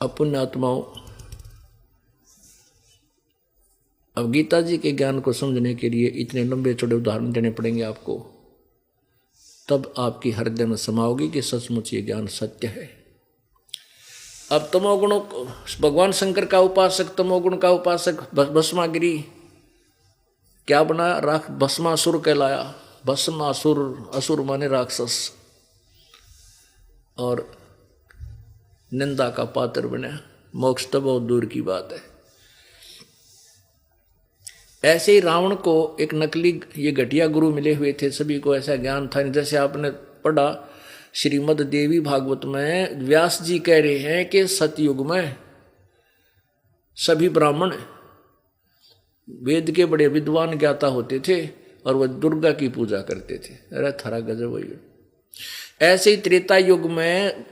अपुण्य आत्माओं, अब गीता जी के ज्ञान को समझने के लिए इतने लंबे चौड़े उदाहरण देने पड़ेंगे आपको, तब आपकी हृदय में समाओगी कि सचमुच ये ज्ञान सत्य है। अब तमोगुणों, भगवान शंकर का उपासक, तमोगुण का उपासक भस्मागिरी क्या बना? राख भस्मासुर कहलाया। भस्मासुर, असुर माने राक्षस, और निंदा का पात्र बना। मोक्ष तो बहुत दूर की बात है। ऐसे ही रावण को एक नकली, ये घटिया गुरु मिले हुए थे, सभी को ऐसा ज्ञान था। जैसे आपने पढ़ा श्रीमद् देवी भागवत में, व्यास जी कह रहे हैं कि सतयुग में सभी ब्राह्मण वेद के बड़े विद्वान ज्ञाता होते थे और वह दुर्गा की पूजा करते थे। अरे थारा गजब वही। ऐसे ही त्रेता युग में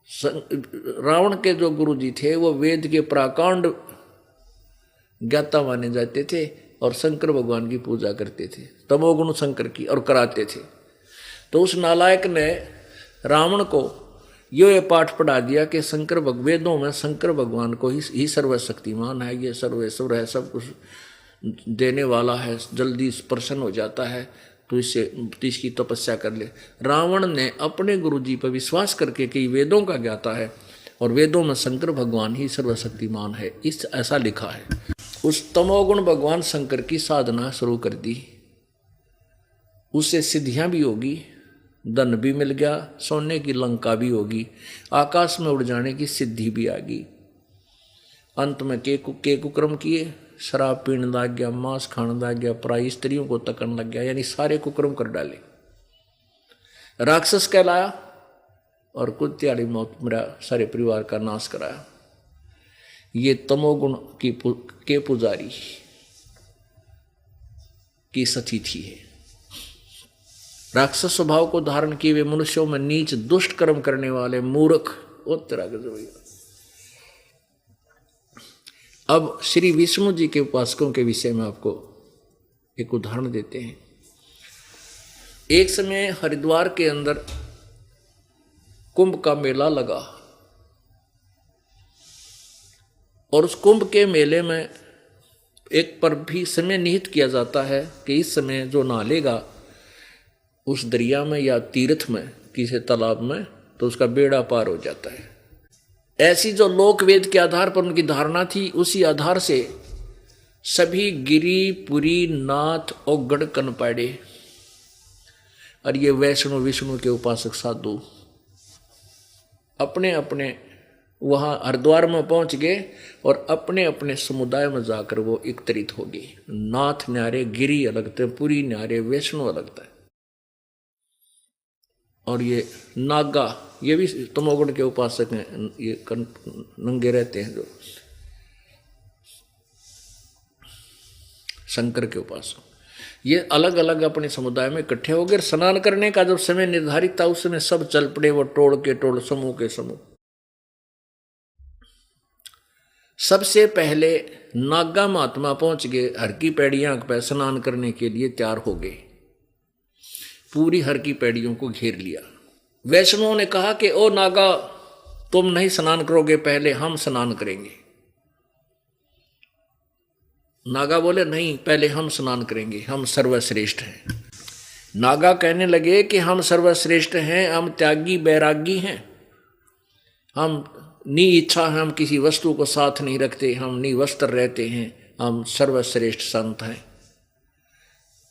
रावण के जो गुरु जी थे वो वेद के प्राकांड ज्ञाता माने जाते थे और शंकर भगवान की पूजा करते थे, तमोगुण शंकर की, और कराते थे। तो उस नालायक ने रावण को ये पाठ पढ़ा दिया कि शंकर वेदों में शंकर भगवान को ही सर्वशक्तिमान है, ये सर्वेश्वर है, सब कुछ देने वाला है, जल्दी प्रसन्न हो जाता है, तो इसकी तपस्या कर ले। रावण ने अपने गुरु जी पर विश्वास करके कि वेदों का ज्ञाता है और वेदों में शंकर भगवान ही सर्वशक्तिमान है, ऐसा लिखा है। उस तमोगुण भगवान शंकर की साधना शुरू कर दी। उससे सिद्धियां भी होगी, धन भी मिल गया, सोने की लंका भी होगी, आकाश में उड़ जाने की सिद्धि भी आ गई। अंत में के कुक्रम किए, शराब पीने लग गया, मांस खाने लग गया, पराई स्त्रियों को तकन लग गया, यानी सारे कुक्रम कर डाले, राक्षस कहलाया और कुत्याड़ी मौत मेरा सारे परिवार का नाश कराया। ये तमोगुण के पुजारी की सतिथि है। राक्षस स्वभाव को धारण किए हुए मनुष्यों में नीच दुष्ट कर्म करने वाले मूर्ख उत्तरा गजब। अब श्री विष्णु जी के उपासकों के विषय में आपको एक उदाहरण देते हैं। एक समय हरिद्वार के अंदर कुंभ का मेला लगा और उस कुंभ के मेले में एक पर भी समय निहित किया जाता है कि इस समय जो नहालेगा उस दरिया में या तीर्थ में किसी तालाब में, तो उसका बेड़ा पार हो जाता है। ऐसी जो लोक वेद के आधार पर उनकी धारणा थी, उसी आधार से सभी गिरी, पुरी, नाथ और गढ़ कनपाड़े और ये वैष्णव विष्णु के उपासक साधु अपने अपने वहां हरिद्वार में पहुंच गए और अपने अपने समुदाय में जाकर वो एकत्रित हो गए। नाथ न्यारे, गिरी अलग थे, पुरी न्यारे, वैष्णु अलग था। और ये नागा, ये भी तमोगुण के उपासक हैं, ये नंगे रहते हैं जो शंकर के उपासक, ये अलग अलग अपने समुदाय में इकट्ठे हो गए। स्नान करने का जब समय निर्धारित था उस समय सब चल पड़े, वो टोड़ के टोड़, समूह के समूह। सबसे पहले नागा महात्मा पहुंच गए, हर की पैड़ियां पर स्नान करने के लिए तैयार हो गए, पूरी हर की पैड़ियों को घेर लिया। वैष्णवों ने कहा कि ओ नागा, तुम नहीं स्नान करोगे, पहले हम स्नान करेंगे। नागा बोले नहीं, पहले हम स्नान करेंगे, हम सर्वश्रेष्ठ हैं। नागा कहने लगे कि हम सर्वश्रेष्ठ हैं, हम त्यागी बैरागी हैं, हम नी इच्छा है, हम किसी वस्तु को साथ नहीं रखते, हम निवस्त्र रहते हैं, हम सर्वश्रेष्ठ संत हैं।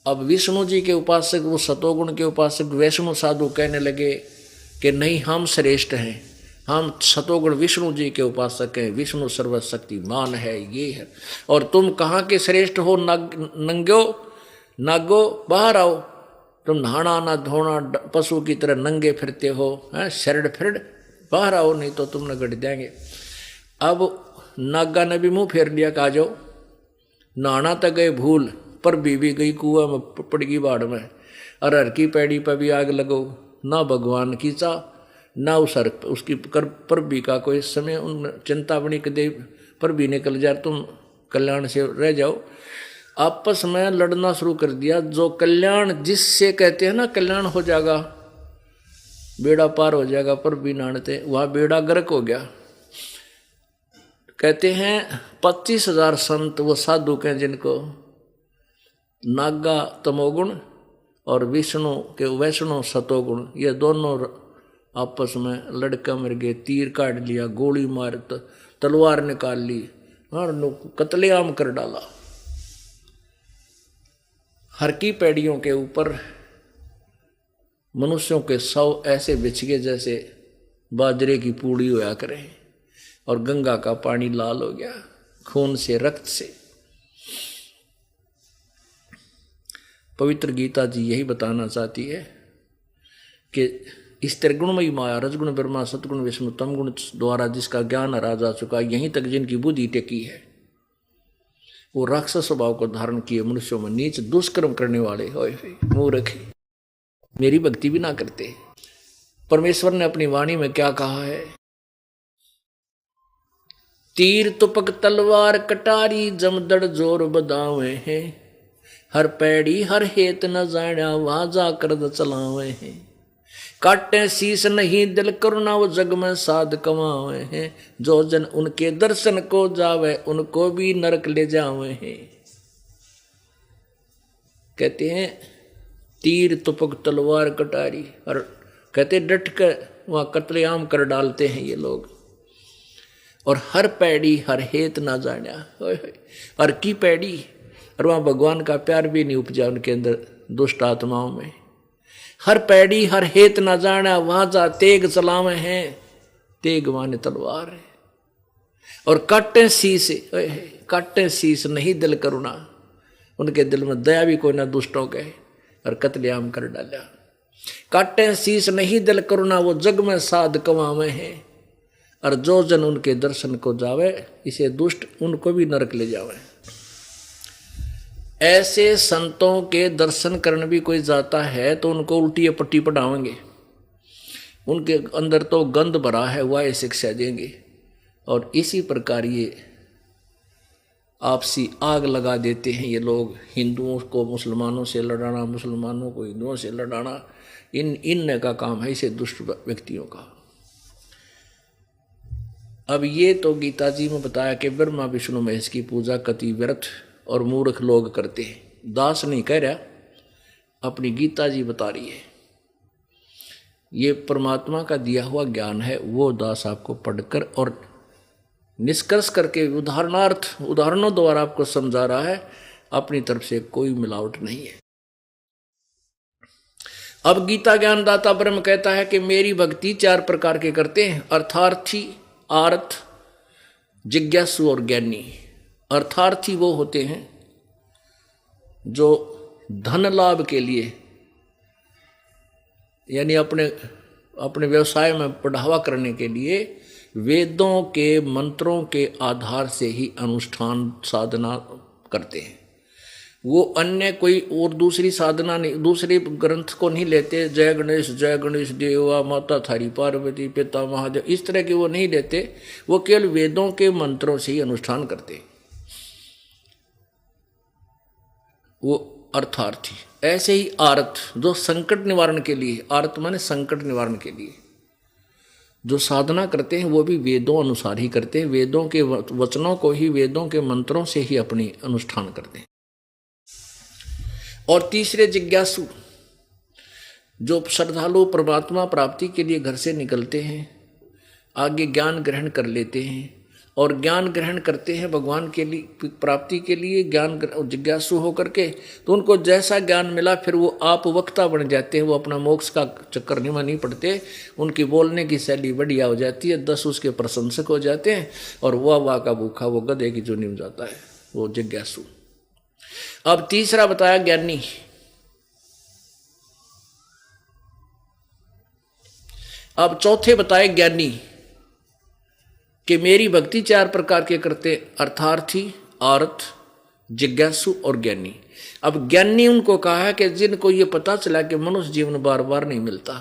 अब विष्णु जी के उपासक, वो सतोगुण के उपासक वैष्णव साधु कहने लगे कि नहीं, हम श्रेष्ठ हैं, हम सतोगुण विष्णु जी के उपासक हैं, विष्णु सर्वशक्तिमान है, ये है। और तुम कहाँ के श्रेष्ठ हो? नंगो नागो, बाहर आओ, तुम नहाना ना धोना पशु की तरह नंगे फिरते हो, हैं शरड़ फिरड़, बाहर आओ नहीं तो तुम न गड़ जाएंगे। अब नागा ने भी मुंह फेर लिया, कहा जाओ, नहाना तक गए भूल, पर बीबी गई कुआं में पड़गी बाढ़ में, अरहर की पैड़ी पर भी आग लगो, ना भगवान की चा ना उसकी पर भी का कोई समय उन चिंता बनी कि दे पर भी निकल जाए, तुम कल्याण से रह जाओ। आपस में लड़ना शुरू कर दिया। जो कल्याण जिससे कहते हैं ना कल्याण हो जाएगा, बेड़ा पार हो जाएगा पर भी नानते, वहां बेड़ा गर्क हो गया। कहते हैं 25,000 संत वो साधु के जिनको नागा तमोगुण और विष्णु के वैष्णव सतोगुण, ये दोनों आपस में लड़का मर गए, तीर काट लिया, गोली मार, तलवार निकाल ली और कत्लेआम कर डाला। हर की पैड़ियों के ऊपर मनुष्यों के 100 ऐसे बिछ गए जैसे बाजरे की पूड़ी होया करे, और गंगा का पानी लाल हो गया खून से, रक्त से। पवित्र गीता जी यही बताना चाहती है कि इस त्रिगुणमयी माया, रजगुण ब्रह्मा, सतगुण विष्णु, तमगुण द्वारा जिसका ज्ञान हरा जा चुका, यहीं तक जिनकी बुद्धि टेकी है, वो राक्षस स्वभाव को धारण किए मनुष्यों में नीच दुष्कर्म करने वाले मूर्ख मेरी भक्ति भी ना करते। परमेश्वर ने अपनी वाणी में क्या कहा है? तीर तुपक तलवार कटारी जमदड़ जोर बदावे हैं, हर पैड़ी हर हेत न जाना वहां जाकर चलावे हैं, काटे शीस नहीं दिल करुणा वो जग में साध कमावे हैं, जो जन उनके दर्शन को जावे उनको भी नरक ले जावे हैं। कहते हैं तीर तुपक तलवार कटारी, और कहते डट कर वहां कत्लेआम कर डालते हैं ये लोग, और हर पैड़ी हर हेत ना जाना, हर की पैड़ी, और वहां भगवान का प्यार भी नहीं उपजा उनके अंदर दुष्ट आत्माओं में। हर पैड़ी हर हेत ना जाना वहां जा तेग चलावे हैं, तेग माने तलवार है, और काटे शीस, काटे शीस नहीं दिल करुणा, उनके दिल में दया भी कोई ना दुष्टों के, और कत्लेआम कर डाला। काटे शीस नहीं दिल करुणा वो जग में साध कमावे हैं, और जो जन उनके दर्शन को जावे इसे दुष्ट उनको भी नरक ले जावे। ऐसे संतों के दर्शन करने भी कोई जाता है तो उनको उल्टी पट्टी पढ़ावेंगे, उनके अंदर तो गंध भरा है वह शिक्षा देंगे, और इसी प्रकार ये आपसी आग लगा देते हैं ये लोग। हिंदुओं को मुसलमानों से लड़ाना, मुसलमानों को हिंदुओं से लड़ाना, इन का काम है इसे दुष्ट व्यक्तियों का। अब ये तो गीता जी में बताया कि ब्रह्मा विष्णु महेश की पूजा कति व्यर्थ और मूर्ख लोग करते हैं। दास नहीं कह रहा, अपनी गीता जी बता रही है। ये परमात्मा का दिया हुआ ज्ञान है, वो दास आपको पढ़कर और निष्कर्ष करके उदाहरणों द्वारा आपको समझा रहा है, अपनी तरफ से कोई मिलावट नहीं है। अब गीता ज्ञानदाता ब्रह्म कहता है कि मेरी भक्ति 4 प्रकार के करते हैं, अर्थार्थी, आर्थ, जिज्ञासु और ज्ञानी। अर्थार्थी वो होते हैं जो धन लाभ के लिए, यानी अपने व्यवसाय में बढ़ावा करने के लिए वेदों के मंत्रों के आधार से ही अनुष्ठान साधना करते हैं। वो अन्य कोई और दूसरी साधना नहीं, दूसरे ग्रंथ को नहीं लेते, जय गणेश देवा, माता थारी पार्वती, पिता महादेव, इस तरह के वो नहीं लेते। वो केवल वेदों के मंत्रों से ही अनुष्ठान करते, वो अर्थार्थी। ऐसे ही आर्थ, जो संकट निवारण के लिए, आर्थ माने संकट निवारण के लिए जो साधना करते हैं, वो भी वेदों अनुसार ही करते हैं, वेदों के वचनों को ही, वेदों के मंत्रों से ही अपनी अनुष्ठान करते हैं। और तीसरे जिज्ञासु, जो श्रद्धालु परमात्मा प्राप्ति के लिए घर से निकलते हैं, आगे ज्ञान ग्रहण कर लेते हैं और ज्ञान ग्रहण करते हैं भगवान के लिए, प्राप्ति के लिए ज्ञान जिज्ञासु होकर के, तो उनको जैसा ज्ञान मिला फिर वो आप वक्ता बन जाते हैं। वो अपना मोक्ष का चक्कर नहीं पड़ते, उनकी बोलने की शैली बढ़िया हो जाती है, 10 उसके प्रशंसक हो जाते हैं, और वाह का भूखा वो गधे की जोनी में जाता है, वो जिज्ञासु। अब तीसरा बताया ज्ञानी। अब चौथे बताए ज्ञानी कि मेरी भक्ति 4 प्रकार के करते, अर्थार्थी, आर्थ, जिज्ञासु और ज्ञानी। अब ज्ञानी उनको कहा है कि जिनको ये पता चला कि मनुष्य जीवन बार बार नहीं मिलता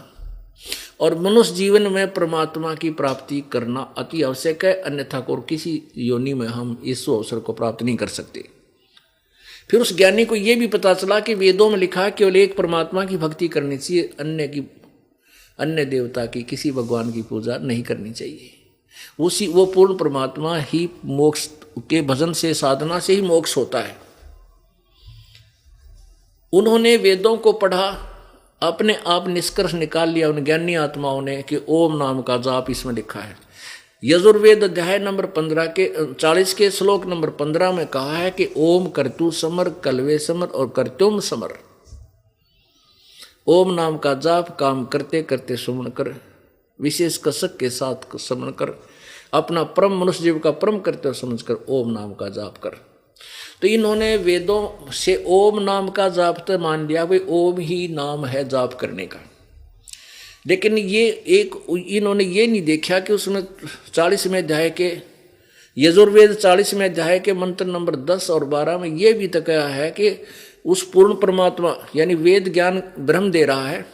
और मनुष्य जीवन में परमात्मा की प्राप्ति करना अति आवश्यक है, अन्यथा को किसी योनि में हम इस अवसर को प्राप्त नहीं कर सकते। फिर उस ज्ञानी को यह भी पता चला कि वेदों में लिखा है केवल एक परमात्मा की भक्ति करनी चाहिए, अन्य की अन्य देवता की, किसी भगवान की पूजा नहीं करनी चाहिए। उसी वो पूर्ण परमात्मा ही मोक्ष के भजन से, साधना से ही मोक्ष होता है। उन्होंने वेदों को पढ़ा, अपने आप निष्कर्ष निकाल लिया उन ज्ञानी आत्माओं ने कि ओम नाम का जाप इसमें लिखा है। यजुर्वेद अध्याय नंबर 15 के 40 के श्लोक नंबर 15 में कहा है कि ओम कर्तु समर, कलवे समर और कर्त्युम समर। ओम नाम का जाप काम करते करते सुमन कर, विशेष कसक के साथ समन कर, अपना परम मनुष्य जीव का परम करते समझकर ओम नाम का जाप कर। तो इन्होंने वेदों से ओम नाम का जाप तो मान लिया, भाई ओम ही नाम है जाप करने का। लेकिन इन्होंने ये नहीं देखा कि उसमें 40वें अध्याय के, यजुर्वेद 40वें अध्याय के मंत्र नंबर 10 और 12 में ये भी तकया है कि उस पूर्ण परमात्मा यानी वेद ज्ञान ब्रह्म दे रहा है,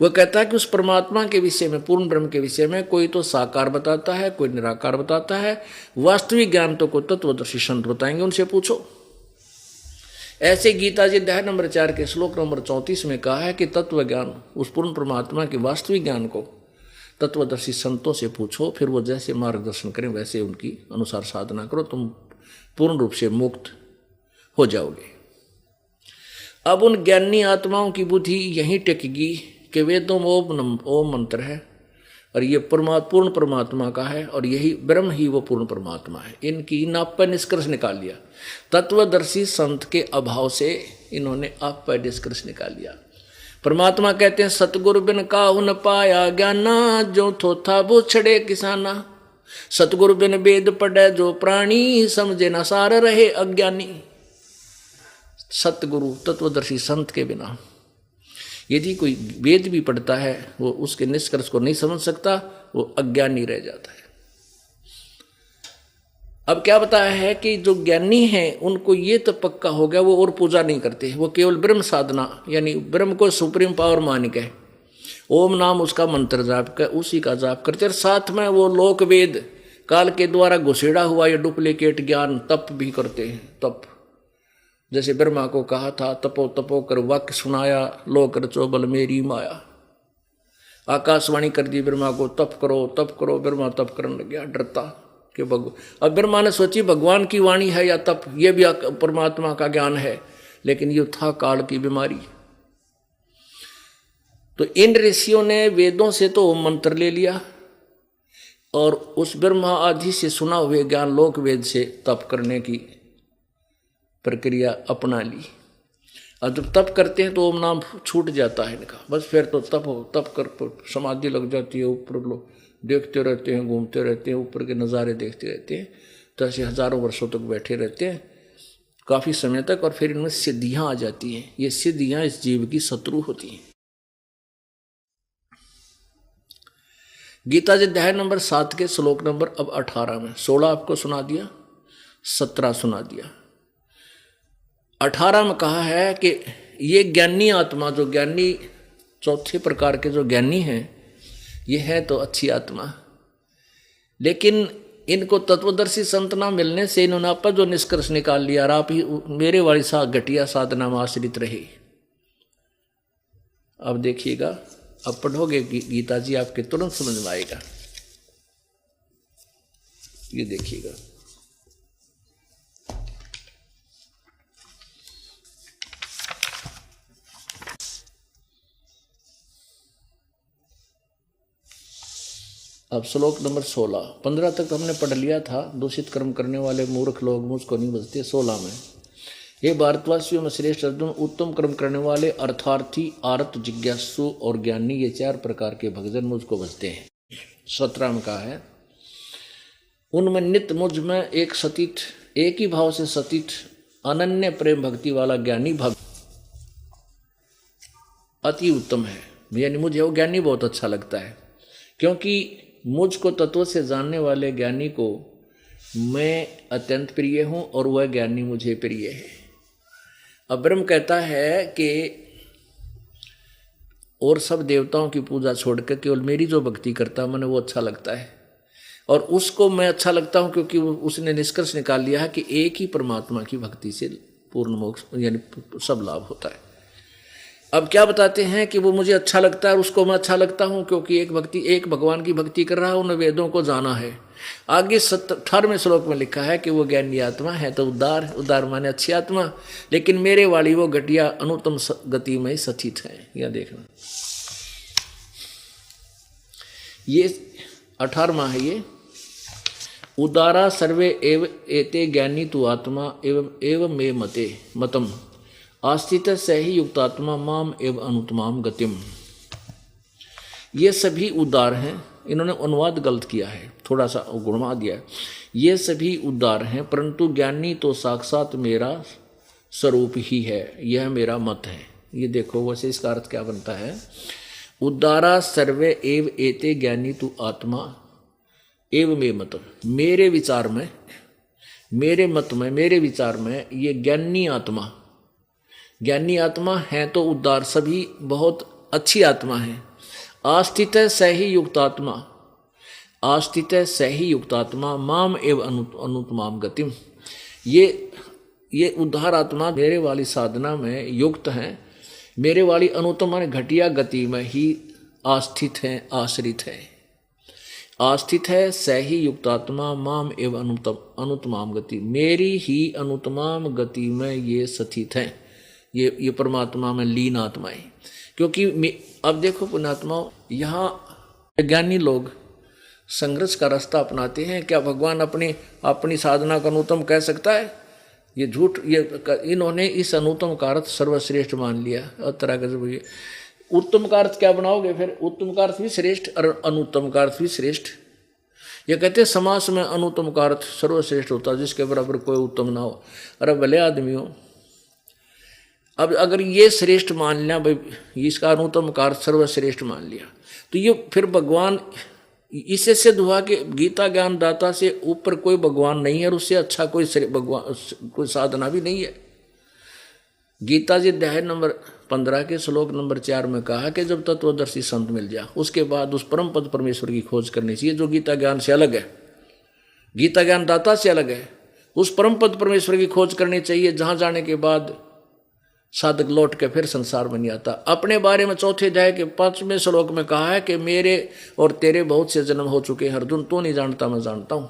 वह कहता है कि उस परमात्मा के विषय में, पूर्ण ब्रह्म के विषय में कोई तो साकार बताता है, कोई निराकार बताता है, वास्तविक ज्ञान तो को तत्वदर्शी संत बताएंगे, उनसे पूछो। ऐसे गीता जी अध्याय नंबर 4 के श्लोक नंबर 34 में कहा है कि तत्व ज्ञान, उस पूर्ण परमात्मा के वास्तविक ज्ञान को तत्वदर्शी संतों से पूछो, फिर वो जैसे मार्गदर्शन करें वैसे उनकी अनुसार साधना करो, तुम पूर्ण रूप से मुक्त हो जाओगे। अब उन ज्ञानी आत्माओं की बुद्धि यहीं टेकेगी कि वेदों में ओम मंत्र है और ये पूर्ण परमात्मा का है और यही ब्रह्म ही वो पूर्ण परमात्मा है। इनकी इन आप पर निष्कर्ष निकाल लिया। तत्वदर्शी संत के अभाव से इन्होंने आप पर निष्कर्ष निकाल लिया। परमात्मा कहते हैं सतगुरु बिन काहू न पाया ज्ञाना, जो थोथा वो छड़े किसाना। सतगुरु बिन वेद पढ़े जो प्राणी, समझे न सार रहे अज्ञानी। सतगुरु तत्वदर्शी संत के बिना यदि कोई वेद भी पढ़ता है वो उसके निष्कर्ष को नहीं समझ सकता, वो अज्ञानी रह जाता है। अब क्या बताया है कि जो ज्ञानी हैं उनको ये तो पक्का हो गया, वो और पूजा नहीं करते, वो केवल ब्रह्म साधना यानी ब्रह्म को सुप्रीम पावर मान के ओम नाम उसका मंत्र जाप कर उसी का जाप करते, और साथ में वो लोक वेद काल के द्वारा घुसेड़ा हुआ या डुप्लीकेट ज्ञान तप भी करते हैं। तप जैसे ब्रह्मा को कहा था तपो तपो कर वाक्य सुनाया, लोक रचो बल मेरी माया। आकाशवाणी कर दी ब्रह्मा को तप करो, ब्रह्मा तप करने लग गया डरता कि अब ब्रह्मा ने सोची भगवान की वाणी है या तप, ये भी परमात्मा का ज्ञान है, लेकिन ये था काल की बीमारी। तो इन ऋषियों ने वेदों से तो मंत्र ले लिया और उस ब्रह्मा आदि से सुना हुए ज्ञान लोक वेद से तप करने की प्रक्रिया अपना ली। और जब तप करते हैं तो ओम नाम छूट जाता है इनका, बस फिर तो तप कर समाधि लग जाती है, ऊपर लोग देखते रहते हैं, घूमते रहते हैं, ऊपर के नज़ारे देखते रहते हैं, तो ऐसे हजारों वर्षों तक बैठे रहते हैं काफ़ी समय तक, और फिर इनमें सिद्धियाँ आ जाती हैं। ये सिद्धियाँ इस जीव की शत्रु होती हैं। गीता जी अध्याय नंबर 7 के श्लोक नंबर अब 18 में 16 आपको सुना दिया, 17 सुना दिया। 18 में कहा है कि ये ज्ञानी आत्मा, जो ज्ञानी चौथे प्रकार के जो ज्ञानी हैं, ये है तो अच्छी आत्मा, लेकिन इनको तत्वदर्शी संत ना मिलने से इन्होंने आप पर जो निष्कर्ष निकाल लिया, और आप ही मेरे वाली सा घटिया साधना में आश्रित रहे। अब देखिएगा, अब पढ़ोगे गीता जी आपके तुरंत समझ में आएगा। ये देखिएगा, अब श्लोक नंबर 16, 15 तक हमने पढ़ लिया था। दूषित कर्म करने वाले मूर्ख लोग मुझको नहीं बचते। 16 में, हे भारतवासियों में श्रेष्ठ अर्जुन, उत्तम कर्म करने वाले अर्थार्थी, आर्त, जिज्ञासु और ज्ञानी, ये 4 प्रकार के भक्तजन मुझको बचते हैं। 17 में कहा है, उनमें नित्य मुझ में एक ही भाव से सतीत अनन्य प्रेम भक्ति वाला ज्ञानी भक्त अति उत्तम है। यानी मुझे वो ज्ञानी बहुत अच्छा लगता है, क्योंकि मुझको तत्व से जानने वाले ज्ञानी को मैं अत्यंत प्रिय हूँ और वह ज्ञानी मुझे प्रिय है। अब ब्रह्म कहता है कि और सब देवताओं की पूजा छोड़कर केवल मेरी जो भक्ति करता मैंने वो अच्छा लगता है, और उसको मैं अच्छा लगता हूँ क्योंकि उसने निष्कर्ष निकाल लिया है कि एक ही परमात्मा की भक्ति से पूर्ण मोक्ष यानी सब लाभ होता है। अब क्या बताते हैं कि वो मुझे अच्छा लगता है और उसको मैं अच्छा लगता हूं, क्योंकि एक भगवान की भक्ति कर रहा है, उन्हें वेदों को जाना है। आगे 18वें श्लोक में लिखा है कि वो ज्ञानी आत्मा है तो उदार माने अच्छी आत्मा, लेकिन मेरे वाली वो घटिया अनुत्तम गति में स्थित है। यह देखना, ये 18वां है। ये उदारा सर्वे एव एते ज्ञानी तु आत्मा एवं मे मते मतम आस्थित से ही युक्तात्मा माम एव अनुत्तमाम गतिम। ये सभी उदार हैं। इन्होंने अनुवाद गलत किया है, थोड़ा सा गुणमा दिया है। ये सभी उदार हैं, परंतु ज्ञानी तो साक्षात मेरा स्वरूप ही है, यह मेरा मत है। ये देखो वैसे इसका अर्थ क्या बनता है। उदारा सर्वे एव एते ज्ञानी तु आत्मा एव मे मत। मेरे विचार में, मेरे मत में, मेरे विचार में ये ज्ञानी आत्मा है तो उद्धार, सभी बहुत अच्छी आत्मा है। आस्थित सही युक्तात्मा, आस्थित सही युक्तात्मा माम एव अनुत्तमाम गतिम। ये उद्धार आत्मा मेरे वाली साधना में युक्त हैं, मेरे वाली अनुत्तम घटिया गति में ही आस्थित हैं, आश्रित है। आस्थित है सही युक्तात्मा माम एव अनुत्तमाम गति, मेरी ही अनुत्तमाम गति में ये स्थित है। ये परमात्मा में लीन आत्माएं। क्योंकि अब देखो पुण्यात्माओं, यहाँ ज्ञानी लोग संघर्ष का रास्ता अपनाते हैं। क्या भगवान अपनी साधना का अनुत्तम कह सकता है? ये झूठ। इन्होंने इस अनुत्तम का अर्थ सर्वश्रेष्ठ मान लिया। और तरह का उत्तम का अर्थ क्या बनाओगे फिर? उत्तम का अर्थ भी श्रेष्ठ और अनुत्तम का अर्थ भी श्रेष्ठ। ये कहते हैं समास में अनुत्तम का अर्थ सर्वश्रेष्ठ होता है, जिसके बराबर कोई उत्तम ना हो। अरे भले आदमी हो, अब अगर ये श्रेष्ठ मान लिया भाई, इसका अनुत्तम का अर्थ सर्वश्रेष्ठ मान लिया, तो ये फिर भगवान, इससे सिद्ध हुआ कि गीता ज्ञान दाता से ऊपर कोई भगवान नहीं है और उससे अच्छा कोई साधना भी नहीं है। गीता जी अध्याय नंबर 15 के श्लोक नंबर 4 में कहा कि जब तत्वदर्शी संत मिल जाए उसके बाद उस परम पद परमेश्वर की खोज करनी चाहिए, जो गीता ज्ञान से अलग है, गीता ज्ञान दाता से अलग है। उस परम पद परमेश्वर की खोज करनी चाहिए, जहां जाने के बाद साधक लौट के फिर संसार में नहीं आता। अपने बारे में 4 अध्याय के 5वें श्लोक में कहा है कि मेरे और तेरे बहुत से जन्म हो चुके हैं अर्जुन, तो नहीं जानता मैं जानता हूं।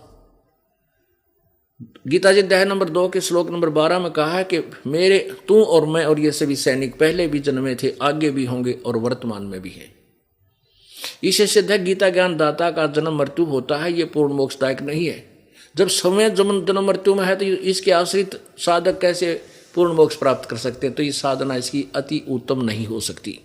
गीता जी अध्याय नंबर 2 के श्लोक नंबर 12 में कहा है कि मेरे, तू और मैं और ये सभी सैनिक पहले भी जन्मे थे, आगे भी होंगे और वर्तमान में भी है। इससे सिद्ध है गीता ज्ञान दाता का जन्म मृत्यु होता है, ये पूर्ण मोक्षदायक नहीं है। जब समय जन्म मृत्यु में है तो इसके आश्रित साधक कैसे पूर्ण मोक्ष प्राप्त कर सकते हैं? तो ये साधना इसकी अति उत्तम नहीं हो सकती।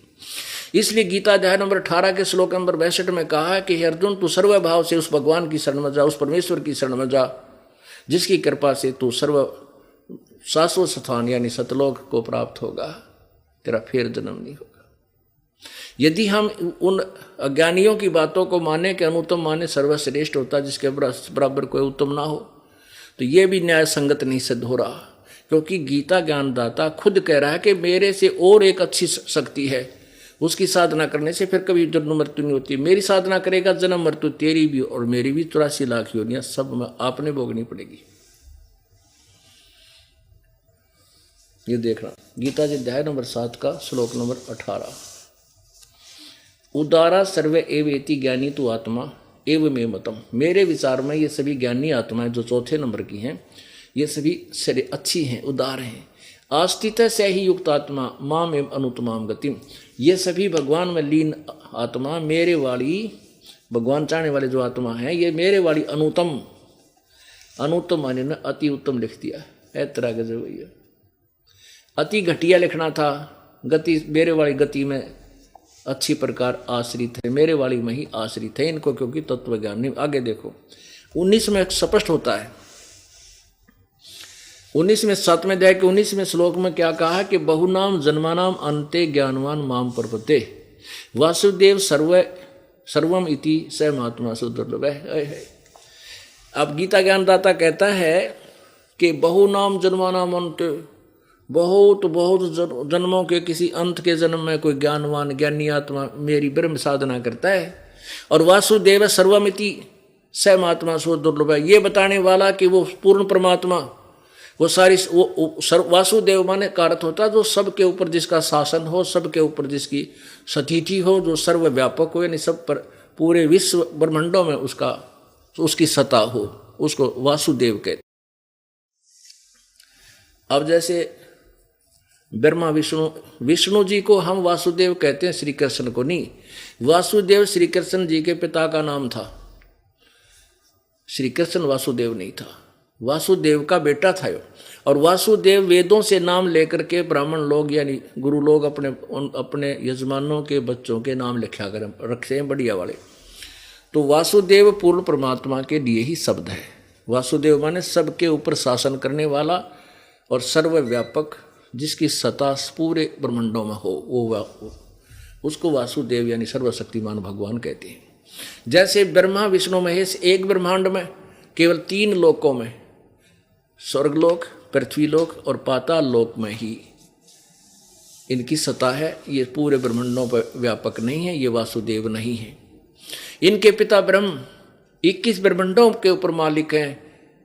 इसलिए गीता अध्याय नंबर 18 के श्लोक नंबर 62 में कहा है कि हे अर्जुन, तू सर्वभाव से उस भगवान की शरण में जा, उस परमेश्वर की शरण में जा, जिसकी कृपा से तू शाश्वत स्थान यानी सतलोक को प्राप्त होगा, तेरा फिर जन्म नहीं होगा। यदि हम उन अज्ञानियों की बातों को माने कि अनुत्तम माने सर्वश्रेष्ठ होता, जिसके बराबर कोई उत्तम ना हो, तो ये भी न्याय संगत नहीं सिद्ध हो रहा। क्योंकि गीता ज्ञानदाता खुद कह रहा है कि मेरे से और एक अच्छी शक्ति है, उसकी साधना करने से फिर कभी जन्म मृत्यु नहीं होती। मेरी साधना करेगा, जन्म मृत्यु तेरी भी और मेरी भी 84 लाख योनियां सब में आपने भोगनी पड़ेगी। ये देखना, गीता जी अध्याय नंबर 7 का श्लोक नंबर 18। उदारा सर्वे एवेति ज्ञानी तु आत्मा एव मे मतम। मेरे विचार में ये सभी ज्ञानी आत्माएं जो 4थे नंबर की हैं, ये सभी अच्छी हैं, उदार हैं। आस्थित से ही युक्त आत्मा माम एवं अनुत्तमाम गतिम। ये सभी भगवान में लीन आत्मा, मेरे वाली भगवान चाहने वाले जो आत्मा है, ये मेरे वाली अनुत्तम माने ने अति उत्तम लिख दिया है। तरह के जो भैया अति घटिया लिखना था, गति मेरे वाली गति में अच्छी प्रकार आश्रित है, मेरे वाली में ही आश्रित है इनको, क्योंकि तत्व ज्ञान नहीं। आगे देखो 19 में स्पष्ट होता है। 19वें 7वें अध्याय के 19वें श्लोक में क्या कहा कि बहुनाम जन्मानाम अंते ज्ञानवान माम प्रपते वासुदेव सर्वम इति स महात्मा सुदुर्लभ है। अब गीता ज्ञानदाता कहता है कि बहुनाम जन्मानाम अंत, बहुत जन्मों के किसी अंत के जन्म में कोई ज्ञानवान ज्ञानी आत्मा मेरी ब्रह्म साधना करता है, और वासुदेव सर्वमिति स महात्मा सुदुर्लभ है, ये बताने वाला कि वो पूर्ण परमात्मा वो सारी वासुदेव माने का अर्थ होता है जो सबके ऊपर जिसका शासन हो, सबके ऊपर जिसकी स्थिति हो, जो सर्वव्यापक हो, यानी सब पर पूरे विश्व ब्रह्मांडों में उसकी सत्ता हो, उसको वासुदेव कहते। अब जैसे ब्रह्मा विष्णु जी को हम वासुदेव कहते हैं, श्री कृष्ण को नहीं। वासुदेव श्री कृष्ण जी के पिता का नाम था, श्री कृष्ण वासुदेव नहीं था, वासुदेव का बेटा था यो। और वासुदेव वेदों से नाम लेकर के ब्राह्मण लोग यानी गुरु लोग अपने यजमानों के बच्चों के नाम लिखा कर रखते हैं बढ़िया वाले। तो वासुदेव पूर्ण परमात्मा के लिए ही शब्द है। वासुदेव माने सबके ऊपर शासन करने वाला और सर्वव्यापक, जिसकी सत्ता पूरे ब्रह्मांडों में हो, वो उसको वासुदेव यानी सर्वशक्तिमान भगवान कहते हैं। जैसे ब्रह्मा विष्णु महेश एक ब्रह्मांड में केवल 3 लोकों में, स्वर्गलोक, पृथ्वीलोक और पाताल लोक में ही इनकी सत्ता है, ये पूरे ब्रह्मांडों पर व्यापक नहीं है, ये वासुदेव नहीं है। इनके पिता ब्रह्म 21 ब्रह्मांडों के ऊपर मालिक हैं,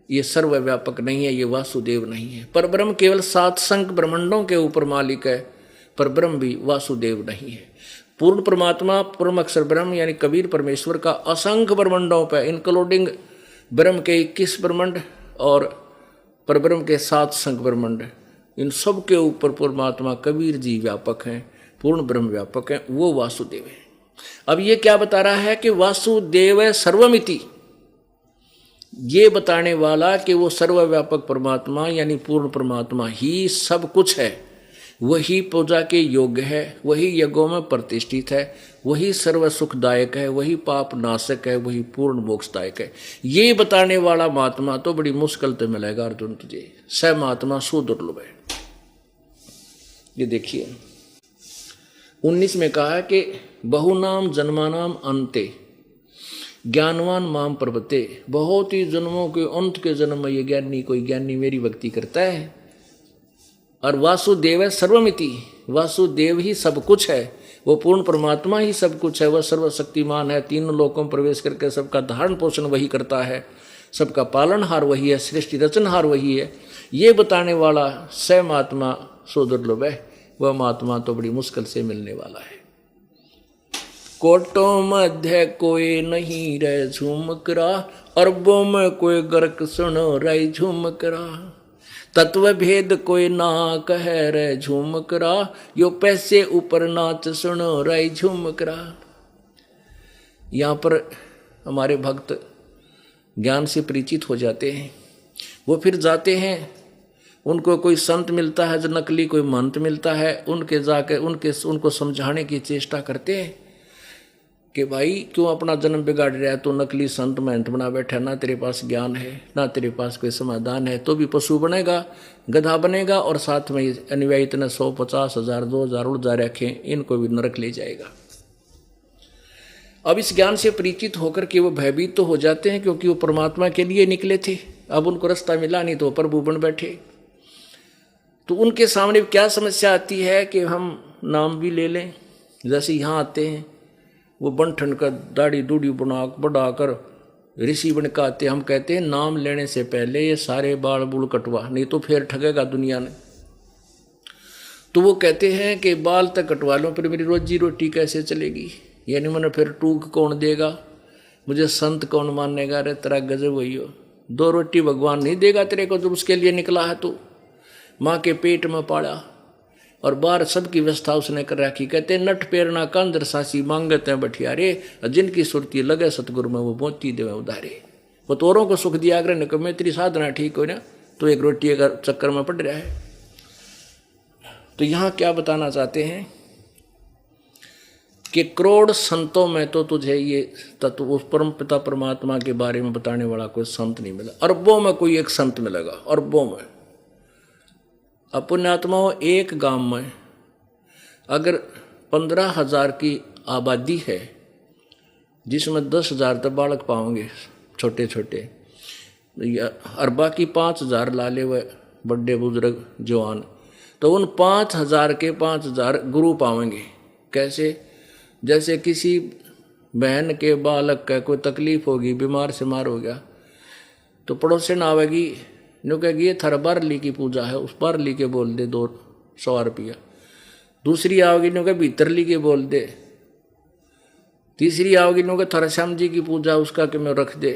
ये सर्वव्यापक नहीं है, ये वासुदेव नहीं है। पर ब्रह्म केवल 7 संख्य ब्रह्मांडों के ऊपर मालिक है, पर ब्रह्म भी वासुदेव नहीं है। पूर्ण परमात्मा परम अक्षर ब्रह्म यानी कबीर परमेश्वर का असंख्य ब्रह्मांडों पर इंक्लूडिंग ब्रह्म के 21 ब्रह्मांड और परब्रह्म के 7 संख्य ब्रह्मांड, इन सब के ऊपर परमात्मा कबीर जी व्यापक हैं, पूर्ण ब्रह्म व्यापक हैं, वो वासुदेव है। अब ये क्या बता रहा है कि वासुदेव सर्वमिति, ये बताने वाला कि वो सर्वव्यापक परमात्मा यानी पूर्ण परमात्मा ही सब कुछ है, वही पूजा के योग्य है, वही यज्ञों में प्रतिष्ठित है, वही सर्व सुखदायक है, वही पाप नाशक है, वही पूर्ण मोक्षदायक है। ये बताने वाला महात्मा तो बड़ी मुश्किल से मिलेगा अर्जुन तुझे, स महात्मा सुदुर्लभ है। ये देखिए 19 में कहा है कि बहुनाम जन्मानाम अंते ज्ञानवान माम प्रभते, बहुत ही जन्मों के अंत के जन्म में ये ज्ञानी कोई ज्ञानी मेरी भक्ति करता है। और वासुदेव है सर्वमिति, वासुदेव ही सब कुछ है, वो पूर्ण परमात्मा ही सब कुछ है, वह सर्वशक्तिमान है, 3 लोकों में प्रवेश करके सबका धारण पोषण वही करता है, सबका पालनहार वही है, सृष्टि रचनहार वही है। ये बताने वाला स महात्मा सुदुर्लभ है, वह महात्मा तो बड़ी मुश्किल से मिलने वाला है। कोटों मध्य कोई नहीं रह झूमकरा, अरबों में कोई गर्क सुनो रही झूमकरा, तत्व भेद कोई ना कह रे झूमकरा, यो पैसे ऊपर नाच सुनो रही झूमकरा। यहाँ पर हमारे भक्त ज्ञान से परिचित हो जाते हैं, वो फिर जाते हैं, उनको कोई संत मिलता है जो नकली, कोई महंत मिलता है, उनके जाके उनको समझाने की चेष्टा करते हैं कि भाई क्यों अपना जन्म बिगाड़ रहा है, तो नकली संत महंत बना बैठा, ना तेरे पास ज्ञान है, ना तेरे पास कोई समाधान है, तो भी पशु बनेगा, गधा बनेगा, और साथ में अनुयायी इतने 100, 50 हजार 2000 उड़ रखें, इनको भी नरक ले जाएगा। अब इस ज्ञान से परिचित होकर के वो भयभीत तो हो जाते हैं, क्योंकि वो परमात्मा के लिए निकले थे, अब उनको रास्ता मिला नहीं तो प्रभु बन बैठे। तो उनके सामने क्या समस्या आती है कि हम नाम भी ले लें, जैसे यहाँ आते हैं वो बंठन का दाढ़ी दूढ़ी बढ़ाकर ऋषि बन के आते, हम कहते हैं नाम लेने से पहले ये सारे बाल बूल कटवा, नहीं तो फिर ठगेगा दुनिया ने। तो वो कहते हैं कि बाल तक कटवा लो, फिर मेरी रोजी रोटी कैसे चलेगी, यानी मैंने फिर टूक कौन देगा, मुझे संत कौन मानेगा। अरे तेरा गजब वही हो, 2 रोटी भगवान नहीं देगा तेरे को, जब उसके लिए निकला है तो माँ के पेट में पाला और बाहर सबकी व्यवस्था उसने कर रखी। कहते नट पेरना कंदर सासी मांगते हैं बठियारे, जिनकी सुरती लगे सतगुरु में वो मोती देवे उधारे। वो तोरों को सुख दिया अगर निकम में तेरी साधना ठीक हो ना, तो एक रोटी अगर चक्कर में पड़ रहा है। तो यहाँ क्या बताना चाहते हैं कि करोड़ संतों में तो तुझे ये तत्व उस परम पिता परमात्मा के बारे में बताने वाला कोई संत नहीं मिला, अरबों में कोई एक संत मिलेगा, अरबों में। पुण्यात्माओं, एक गांव में अगर 15,000 की आबादी है, जिसमें 10,000 तक बालक पाओगे छोटे छोटे, और बाकी 5,000 लाले व बड़े बुजुर्ग जवान, तो उन 5,000 के 5,000 गुरु पाएंगे। कैसे? जैसे किसी बहन के बालक का कोई तकलीफ होगी, बीमार से मार हो गया, तो पड़ोसन आवेगी इन्हों कहेगी ये थारा बारली की पूजा है, उस बारली के बोल दे 200 रुपया। दूसरी आओगी इन्हों के भीतरली के बोल दे। तीसरी आओगी इन्हों के थारा श्याम जी की पूजा उसका कि मैं रख दे।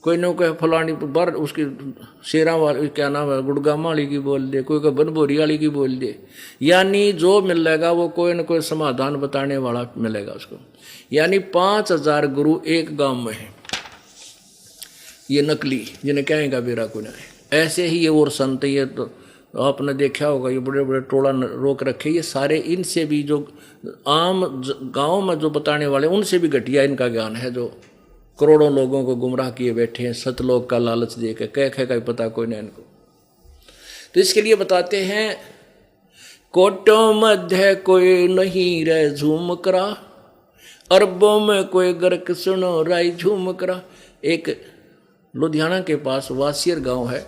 कोई नो कहे फलानी बार उसकी शेरा वाली क्या नाम है गुड़गामा वाली की बोल दे, कोई कहे बनभोरी वाली की बोल दे। यानी जो मिलेगा वो कोई न कोई समाधान बताने वाला मिलेगा उसको। यानी 5000 गुरु एक गांव में है, ये नकली जिन्हें कहेगा बेरा को नहीं। ऐसे ही ये और संत, ये तो आपने देखा होगा, ये बड़े बड़े टोला रोक रखे, ये सारे इनसे भी जो आम गांव में जो बताने वाले उनसे भी घटिया इनका ज्ञान है, जो करोड़ों लोगों को गुमराह किए बैठे हैं सतलोक का लालच दे के, कह का पता कोई नहीं इनको। तो इसके लिए बताते हैं कोटों मध्य कोई नहीं रह झूम करा, अरबों में कोई गर्क सुनो राय झूम करा। एक लुधियाना के पास वासियर गांव है,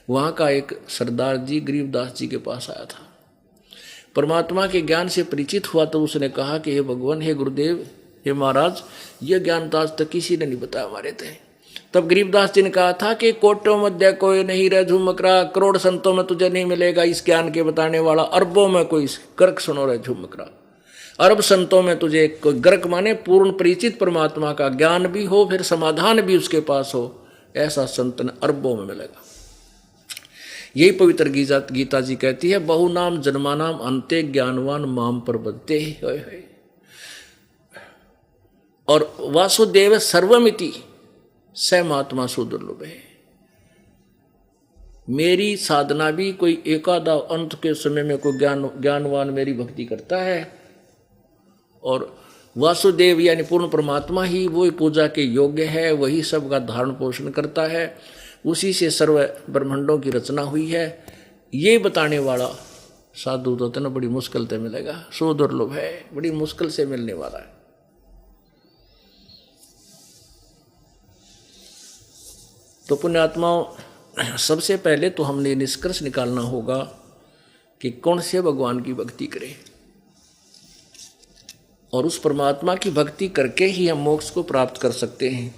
वहाँ का एक सरदार जी गरीबदास जी के पास आया था। परमात्मा के ज्ञान से परिचित हुआ तो उसने कहा कि हे भगवान, हे गुरुदेव, हे महाराज, ये ज्ञान तो आज तक किसी ने नहीं बताया हमारे थे। तब गरीबदास जी ने कहा था कि कोटों मध्य कोई नहीं रह झुमकरा, करोड़ संतों में तुझे नहीं मिलेगा इस ज्ञान के बताने वाला, अरबों में कोई गर्क सुनो रह झुमकरा। अरब संतों में तुझे कोई गर्क माने पूर्ण परिचित परमात्मा का ज्ञान भी हो, फिर समाधान भी उसके पास हो, ऐसा संत ने अरबों में मिलेगा। यही पवित्र गीता जी कहती है, बहु नाम जन्मानाम अंते ज्ञानवान माम प्रबद्धते। और वासुदेव सर्वमिति स महात्मा सुदुर्लभ है। मेरी साधना भी कोई एकादा अंत के समय में कोई ज्ञानवान मेरी भक्ति करता है, और वासुदेव यानी पूर्ण परमात्मा ही वो पूजा के योग्य है, वही सब का धारण पोषण करता है, उसी से सर्व ब्रह्मांडों की रचना हुई है। ये बताने वाला साधु तो तना बड़ी मुश्किल से मिलेगा, सो दुर्लभ है, बड़ी मुश्किल से मिलने वाला है। तो पुण्यात्माओं, सबसे पहले तो हमने निष्कर्ष निकालना होगा कि कौन से भगवान की भक्ति करें, और उस परमात्मा की भक्ति करके ही हम मोक्ष को प्राप्त कर सकते हैं।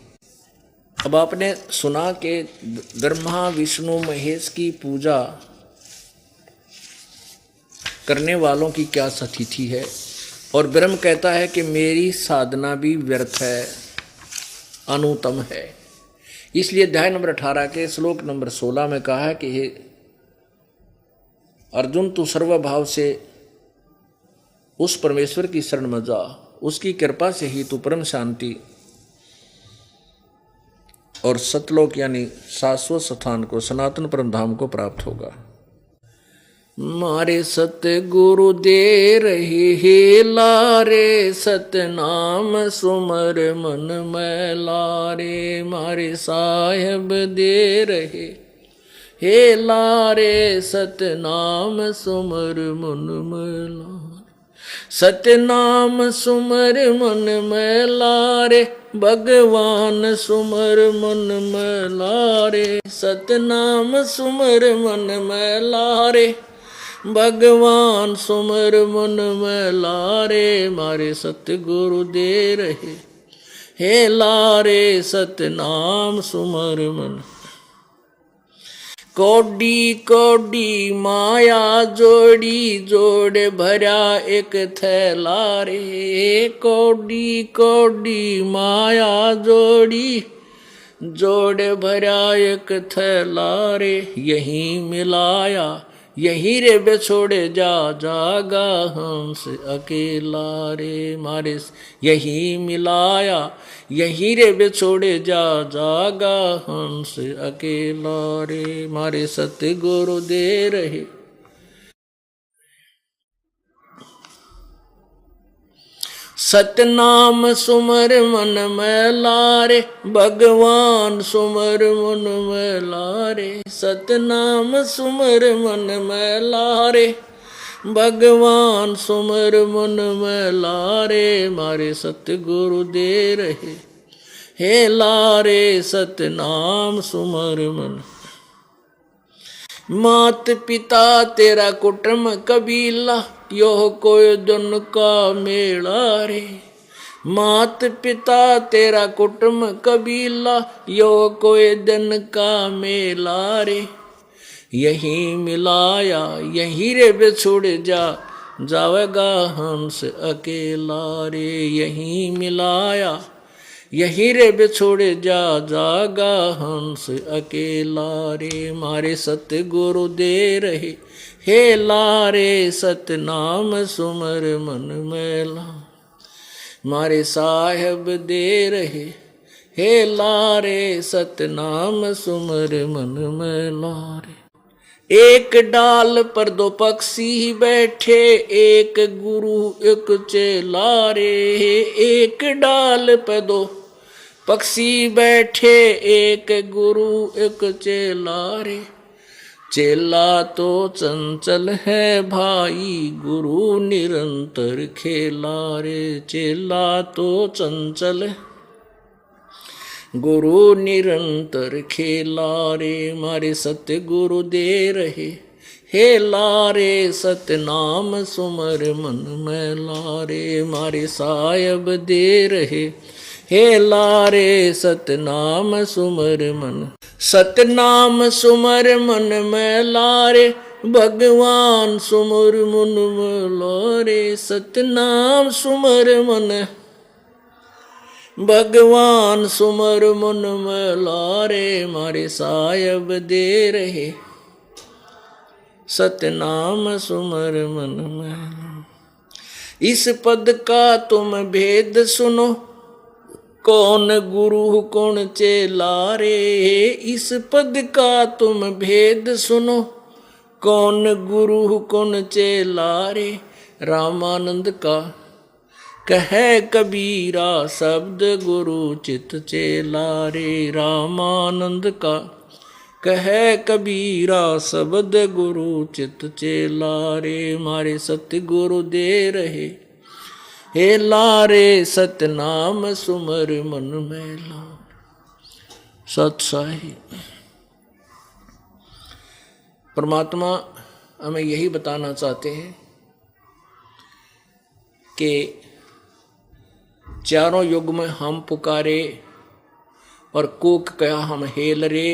अब आपने सुना कि ब्रह्मा विष्णु महेश की पूजा करने वालों की क्या स्थिति है, और ब्रह्म कहता है कि मेरी साधना भी व्यर्थ है, अनुत्तम है। इसलिए अध्याय नंबर 18 के श्लोक नंबर 16 में कहा है कि हे अर्जुन, तू सर्वभाव से उस परमेश्वर की शरण में जा, उसकी कृपा से ही तू परम शांति और सतलोक यानी शाश्वत स्थान को, सनातन परम धाम को प्राप्त होगा। मारे सतगुरु दे रहे हे लारे, सतनाम सुमर मन में लारे। मारे साहेब दे रहे हे लारे, सतनाम सुमर मन में लारे। सतनाम सुमर मन में लारे, भगवान सुमर मन में लारे। सतनाम सुमर मन में लारे, भगवान सुमर मन में लारे। मारे सतगुरु दे रहे हे लारे, सतनाम सुमर मन। कोडी कोडी माया जोड़ी, जोड़ भरा एक थैला रे। कोडी कोडी माया जोड़ी, जोड़ भरा एक थैला रे। यहीं मिलाया यहीं रे बेछोड़े जा, जागा हमसे अकेला रे। मारे यहीं मिलाया यहीं रे बेछोड़े जा, जागा हमसे अकेला रे। मारे सतगुरु दे रहे सतनाम सुमर मन में लारे, भगवान सुमर मन में लारे। सतनाम सुमर मन में लारे, भगवान सुमर मन में लारे। मारे सतगुरु दे रहे हे लारे, सतनाम सुमर मन। मात पिता तेरा कुटुंब कबीला, यो कोई दिन का मेला रे। मात पिता तेरा कुटुंब कबीला, यो कोई दिन का मेला रे। यहीं मिलाया, यहीं रे बिछुड़ जा जावेगा हंस अकेला रे। यहीं मिलाया, यहीं रे बिछुड़ जा जागा हंस अकेला रे। मारे सतगुरु दे रहे हे लारे, सतनाम सुमर मन मैला। मारे साहेब दे रहे हे लारे, सतनाम सुमर मन मैला रे। एक डाल पर दो पक्षी बैठे, एक गुरु एक चेला रे। एक डाल पर दो पक्षी बैठे, एक गुरु एक चेला रे। चेला तो चंचल है भाई, गुरु निरंतर खेला रे। चेला तो चंचल है, गुरु निरंतर खेला रे। मारे सतगुरु दे रहे हे लारे, सतनाम सुमर मन मैला रे। मारे साहेब दे रहे हे लारे, सतनाम सुमर मन। सतनाम सुमर मन मैला रे, भगवान सुमर मन मैला रे। सतनाम सुमर मन, भगवान सुमर मन मैला रे। मारे साहेब दे रहे सतनाम सुमर मन मैला। इस पद का तुम भेद सुनो, कौन गुरु कौन चेला रे। इस पद का तुम भेद सुनो, कौन गुरु कौन चेला रे। रामानंद का कहे कबीरा, शब्द गुरु चित चेला रे। रामानंद का कहे कबीरा, शब्द गुरु चित चेला रे। मारे सतगुरु दे रहे हे लारे, सतनाम सुमर मन मैला। सत साहिब परमात्मा हमें यही बताना चाहते हैं कि चारों युग में हम पुकारे और कूक कया हम हेल रे।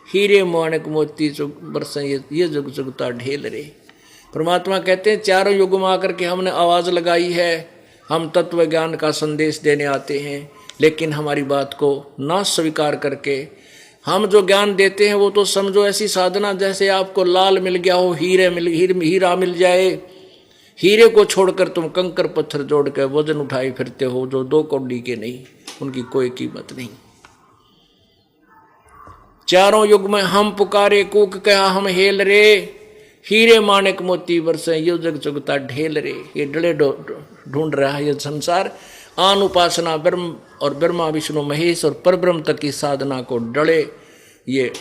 हीरे माणक मोती बरसें ये जुग जुगता ढेल रे। परमात्मा कहते हैं चारों युग में आकर के हमने आवाज़ लगाई है, हम तत्व ज्ञान का संदेश देने आते हैं, लेकिन हमारी बात को ना स्वीकार करके हम जो ज्ञान देते हैं वो तो समझो ऐसी साधना जैसे आपको लाल मिल गया हो, हीरा मिल जाए। हीरे को छोड़कर तुम कंकर पत्थर जोड़ कर वजन उठाए फिरते हो जो 2 कौड़ी के नहीं, उनकी कोई कीमत नहीं। चारों युग में हम पुकारे कूक कहा हम हेल रे। हीरे माणिक मोती बरसे यो जग चुगता ढेल रे। ये डले ढूंढ रहा है ये संसार। आन उपासना ब्रह्म और ब्रह्मा विष्णु महेश और परब्रह्म तक की साधना को डले ये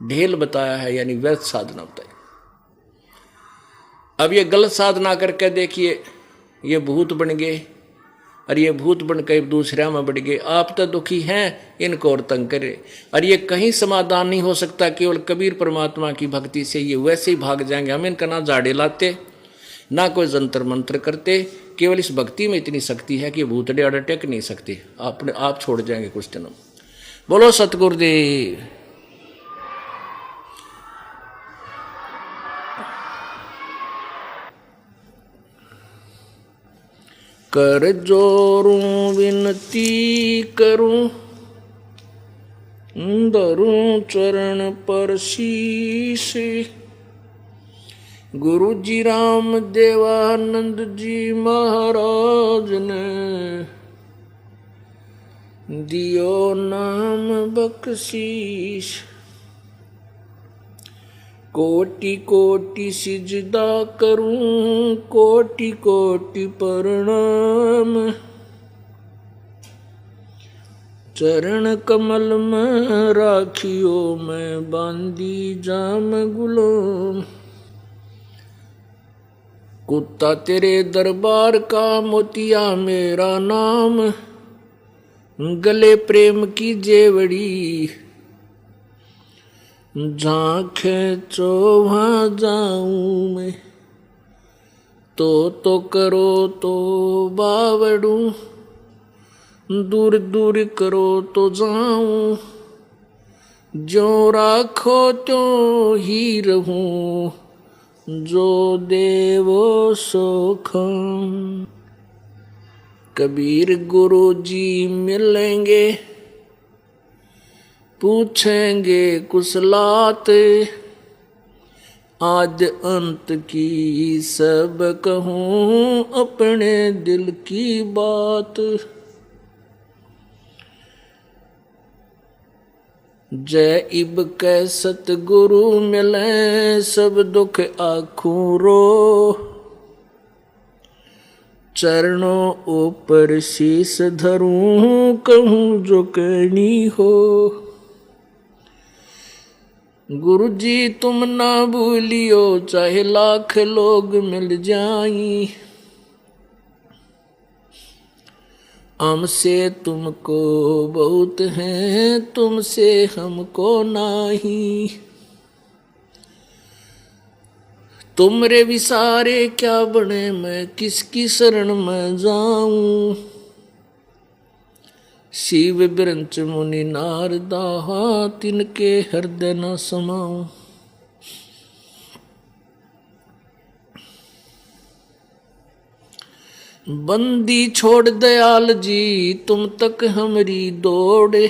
ढेल बताया है, यानी व्यर्थ साधना बताई। अब ये गलत साधना करके देखिए, ये भूत बन गए और ये भूत बन कर दूसरा में बढ़ गए। आप तो दुखी हैं, इनको और तंग करे। और ये कहीं समाधान नहीं हो सकता केवल कबीर परमात्मा की भक्ति से। ये वैसे ही भाग जाएंगे। हम इनका ना जाड़े लाते ना कोई जंतर मंत्र करते। केवल इस भक्ति में इतनी शक्ति है कि भूतड़े अड़ टेक नहीं सकते। अपने आप छोड़ जाएंगे कुछ दिनों। बोलो सतगुरुदेव। कर जोरूं विनती करूं, धरूं चरण पर शीश। गुरु जी राम देवानंद जी महाराज ने दियो नाम बख्शीश। कोटि कोटि सिजदा करूं, कोटि कोटि प्रणाम। चरण कमल में राखियो मैं बांधी जाम गुलाम। कुत्ता तेरे दरबार का मोतिया मेरा नाम। गले प्रेम की जेवड़ी झांखे चो वहाँ जाऊं मैं। तो करो तो बावड़ू, दूर दूर करो तो जाऊं। जो राखो त्यों ही रहूं, जो देवो सोखम। कबीर गुरु जी मिलेंगे, पूछेंगे कुशलात, आद अंत की सब कहूं अपने दिल की बात। जय इब कै सतगुरु मिले, सब दुख आखूं रो, चरणों ऊपर शीस धरूं, कहूं जो कहनी हो। गुरु जी तुम ना भूलियो, चाहे लाख लोग मिल जाई, हमसे तुमको बहुत है, तुमसे हमको नाही। तुमरे विसारे क्या बने, मैं किसकी शरण में जाऊं। शिव बिरंच मुनि नारदा, तिनके हृदय न समाऊं। बंदी छोड़ दयाल जी, तुम तक हमरी दौड़े,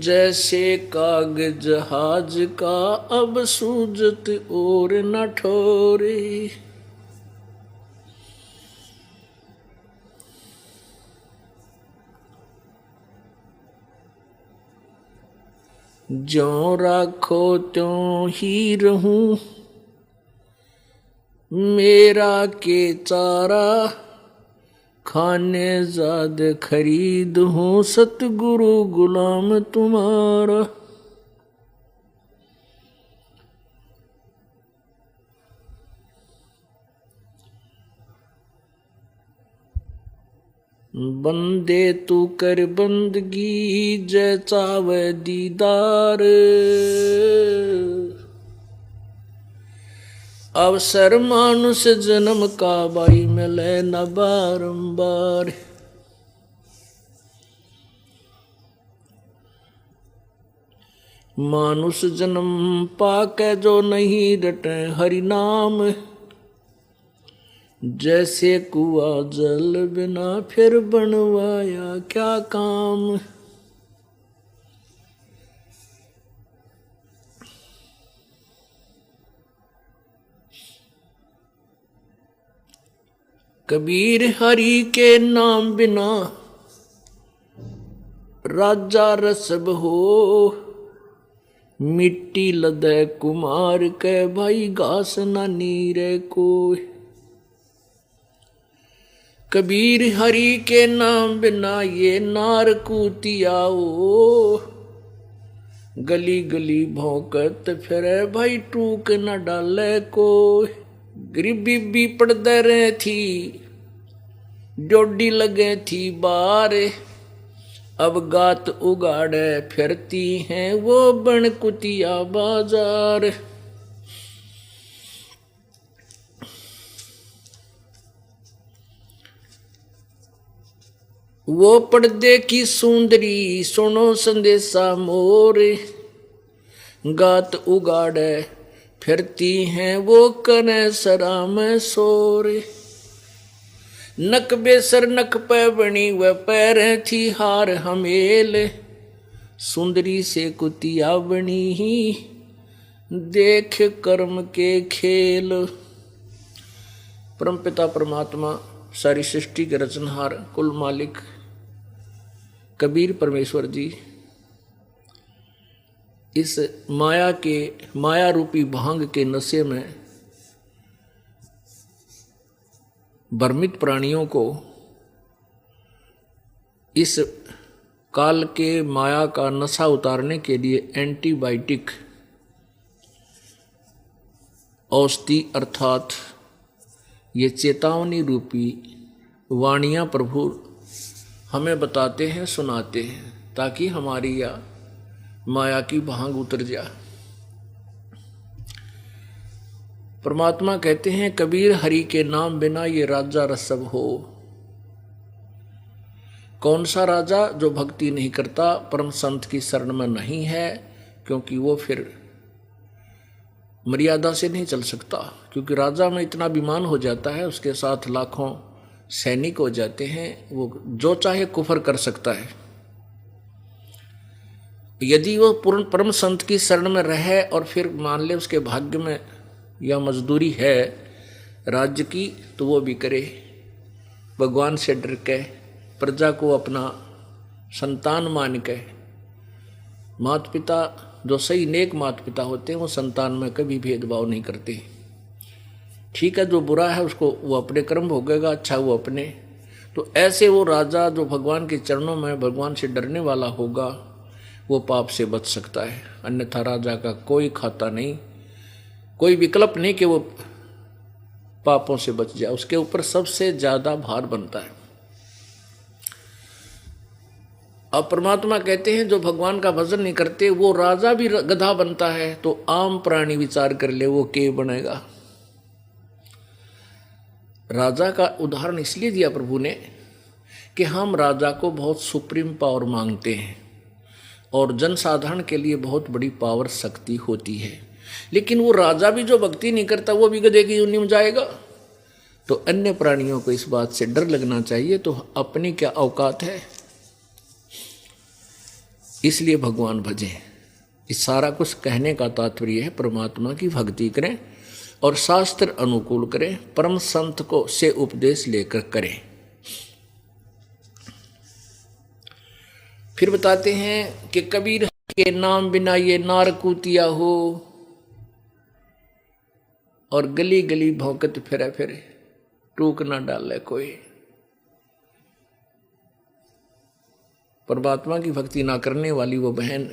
जैसे काग जहाज का अब सूझत और न ठोरे। ज्यों राखो त्यों ही रहूं, मेरा के चारा खाने जाद खरीद हूँ, सतगुरु गुलाम तुम्हारा। बंदे तू कर बंदगी, जय चावे दीदार, अवसर मानुष जन्म का बाई मिले न बारंबार। मानुष जन्म पाके जो नहीं रटे हरि नाम, जैसे कुआ जल बिना फिर बनवाया क्या काम। कबीर हरि के नाम बिना राजा रसब हो, मिट्टी लदे कुमार के भाई घास न नीरे कोई। कबीर हरि के नाम बिना ये नार कूतियाओ, गली गली भौंकत फिरे भाई टूक न डाले कोई। गरीबी भी पड़दे रहे थी, डोडी लगे थी बार, अब गात उगाड़े फिरती हैं वो बन कुतिया बाजार। वो पर्दे की सुंदरी सुनो संदेशा मोर, गात उगाड़े फिरती हैं वो कने सरा में सोरे। नक बेसर नक पे बनी वह पैरें थी हार हमेल, सुंदरी से कुतिया बनी ही देख कर्म के खेल। परमपिता परमात्मा सारी सृष्टि के रचनहार कुल मालिक कबीर परमेश्वर जी इस माया रूपी भांग के नशे में भ्रमित प्राणियों को इस काल के माया का नशा उतारने के लिए एंटीबायोटिक औषधि अर्थात ये चेतावनी रूपी वाणियाँ प्रभु हमें बताते हैं, सुनाते हैं, ताकि हमारी या माया की भांग उतर जाए। परमात्मा कहते हैं कबीर हरि के नाम बिना ये राजा रसब हो, कौन सा राजा जो भक्ति नहीं करता, परम संत की शरण में नहीं है, क्योंकि वो फिर मर्यादा से नहीं चल सकता, क्योंकि राजा में इतना अभिमान हो जाता है, उसके साथ लाखों सैनिक हो जाते हैं, वो जो चाहे कुफर कर सकता है। यदि वो पूर्ण परम संत की शरण में रहे और फिर मान ले उसके भाग्य में या मजदूरी है राज्य की, तो वो भी करे, भगवान से डर के, प्रजा को अपना संतान मान के। माता पिता जो सही नेक माता पिता होते हैं वो संतान में कभी भेदभाव नहीं करते। ठीक है, जो बुरा है उसको वो अपने कर्म भोगेगा, अच्छा वो अपने। तो ऐसे वो राजा जो भगवान के चरणों में भगवान से डरने वाला होगा वो पाप से बच सकता है। अन्यथा राजा का कोई खाता नहीं, कोई विकल्प नहीं कि वो पापों से बच जाए, उसके ऊपर सबसे ज्यादा भार बनता है। अब परमात्मा कहते हैं जो भगवान का भजन नहीं करते वो राजा भी गधा बनता है, तो आम प्राणी विचार कर ले वो के बनेगा। राजा का उदाहरण इसलिए दिया प्रभु ने कि हम राजा को बहुत सुप्रीम पावर मांगते हैं और जनसाधारण के लिए बहुत बड़ी पावर शक्ति होती है, लेकिन वो राजा भी जो भक्ति नहीं करता वो भी गधे की योनि में जाएगा। तो अन्य प्राणियों को इस बात से डर लगना चाहिए, तो अपनी क्या औकात है। इसलिए भगवान भजें। इस सारा कुछ कहने का तात्पर्य है परमात्मा की भक्ति करें और शास्त्र अनुकूल करें, परम संत को से उपदेश लेकर करें। फिर बताते हैं कि कबीर के नाम बिना ये नार कूतिया हो और गली गली भौंकत फिरे फिरे, टूक ना डाले कोई। परमात्मा की भक्ति ना करने वाली वो बहन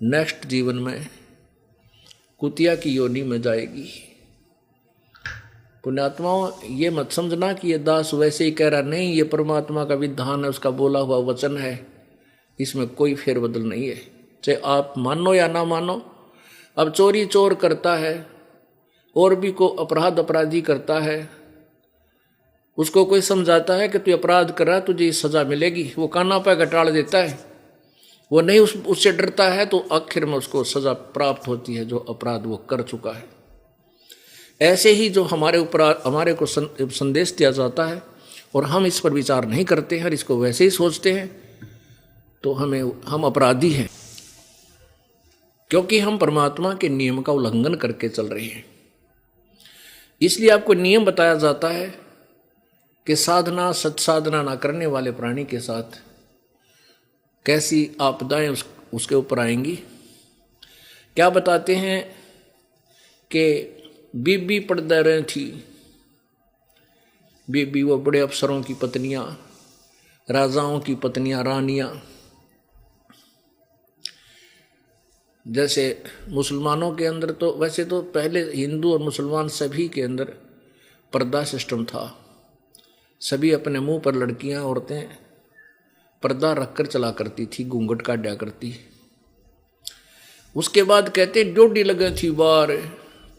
नेक्स्ट जीवन में कुतिया की योनि में जाएगी। पुण्यात्माओं, ये मत समझना कि ये दास वैसे ही कह रहा, नहीं, ये परमात्मा का विधान है, उसका बोला हुआ वचन है, इसमें कोई फेरबदल नहीं है, चाहे आप मानो या ना मानो। अब चोरी चोर करता है और भी को अपराध अपराधी करता है, उसको कोई समझाता है कि तू अपराध कर रहा है, तुझे सजा मिलेगी, वो काना पे घटाड़ देता है, वो नहीं उससे डरता है, तो आखिर में उसको सजा प्राप्त होती है जो अपराध वो कर चुका है। ऐसे ही जो हमारे ऊपर हमारे को संदेश दिया जाता है और हम इस पर विचार नहीं करते हैं और इसको वैसे ही सोचते हैं, तो हम अपराधी हैं, क्योंकि हम परमात्मा के नियम का उल्लंघन करके चल रहे हैं। इसलिए आपको नियम बताया जाता है कि साधना सत्साधना ना करने वाले प्राणी के साथ कैसी आपदाएं उसके ऊपर आएंगी। क्या बताते हैं कि बीबी पड़दा रही थी, बीबी वो बड़े अफसरों की पत्नियां, राजाओं की पत्नियां, रानियां। जैसे मुसलमानों के अंदर तो वैसे तो पहले हिंदू और मुसलमान सभी के अंदर पर्दा सिस्टम था, सभी अपने मुंह पर लड़कियां औरतें पर्दा रखकर चला करती थी, घूंघट काटा करती। उसके बाद कहते डोडी लगे थी बार,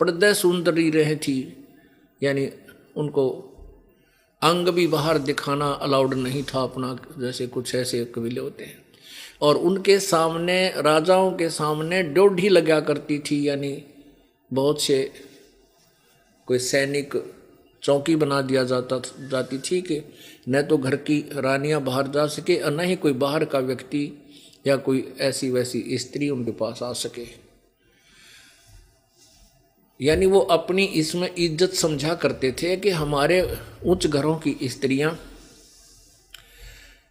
पर्दे सुंदरी रहे थी, यानी उनको अंग भी बाहर दिखाना अलाउड नहीं था अपना, जैसे कुछ ऐसे कबीले होते हैं। और उनके सामने, राजाओं के सामने डोडी लगा करती थी, यानी बहुत से कोई सैनिक चौकी बना दिया जाती थी कि न तो घर की रानियां बाहर जा सके और न ही कोई बाहर का व्यक्ति या कोई ऐसी वैसी स्त्री उनके पास आ सके। यानी वो अपनी इसमें इज्जत समझा करते थे कि हमारे उच्च घरों की स्त्रियां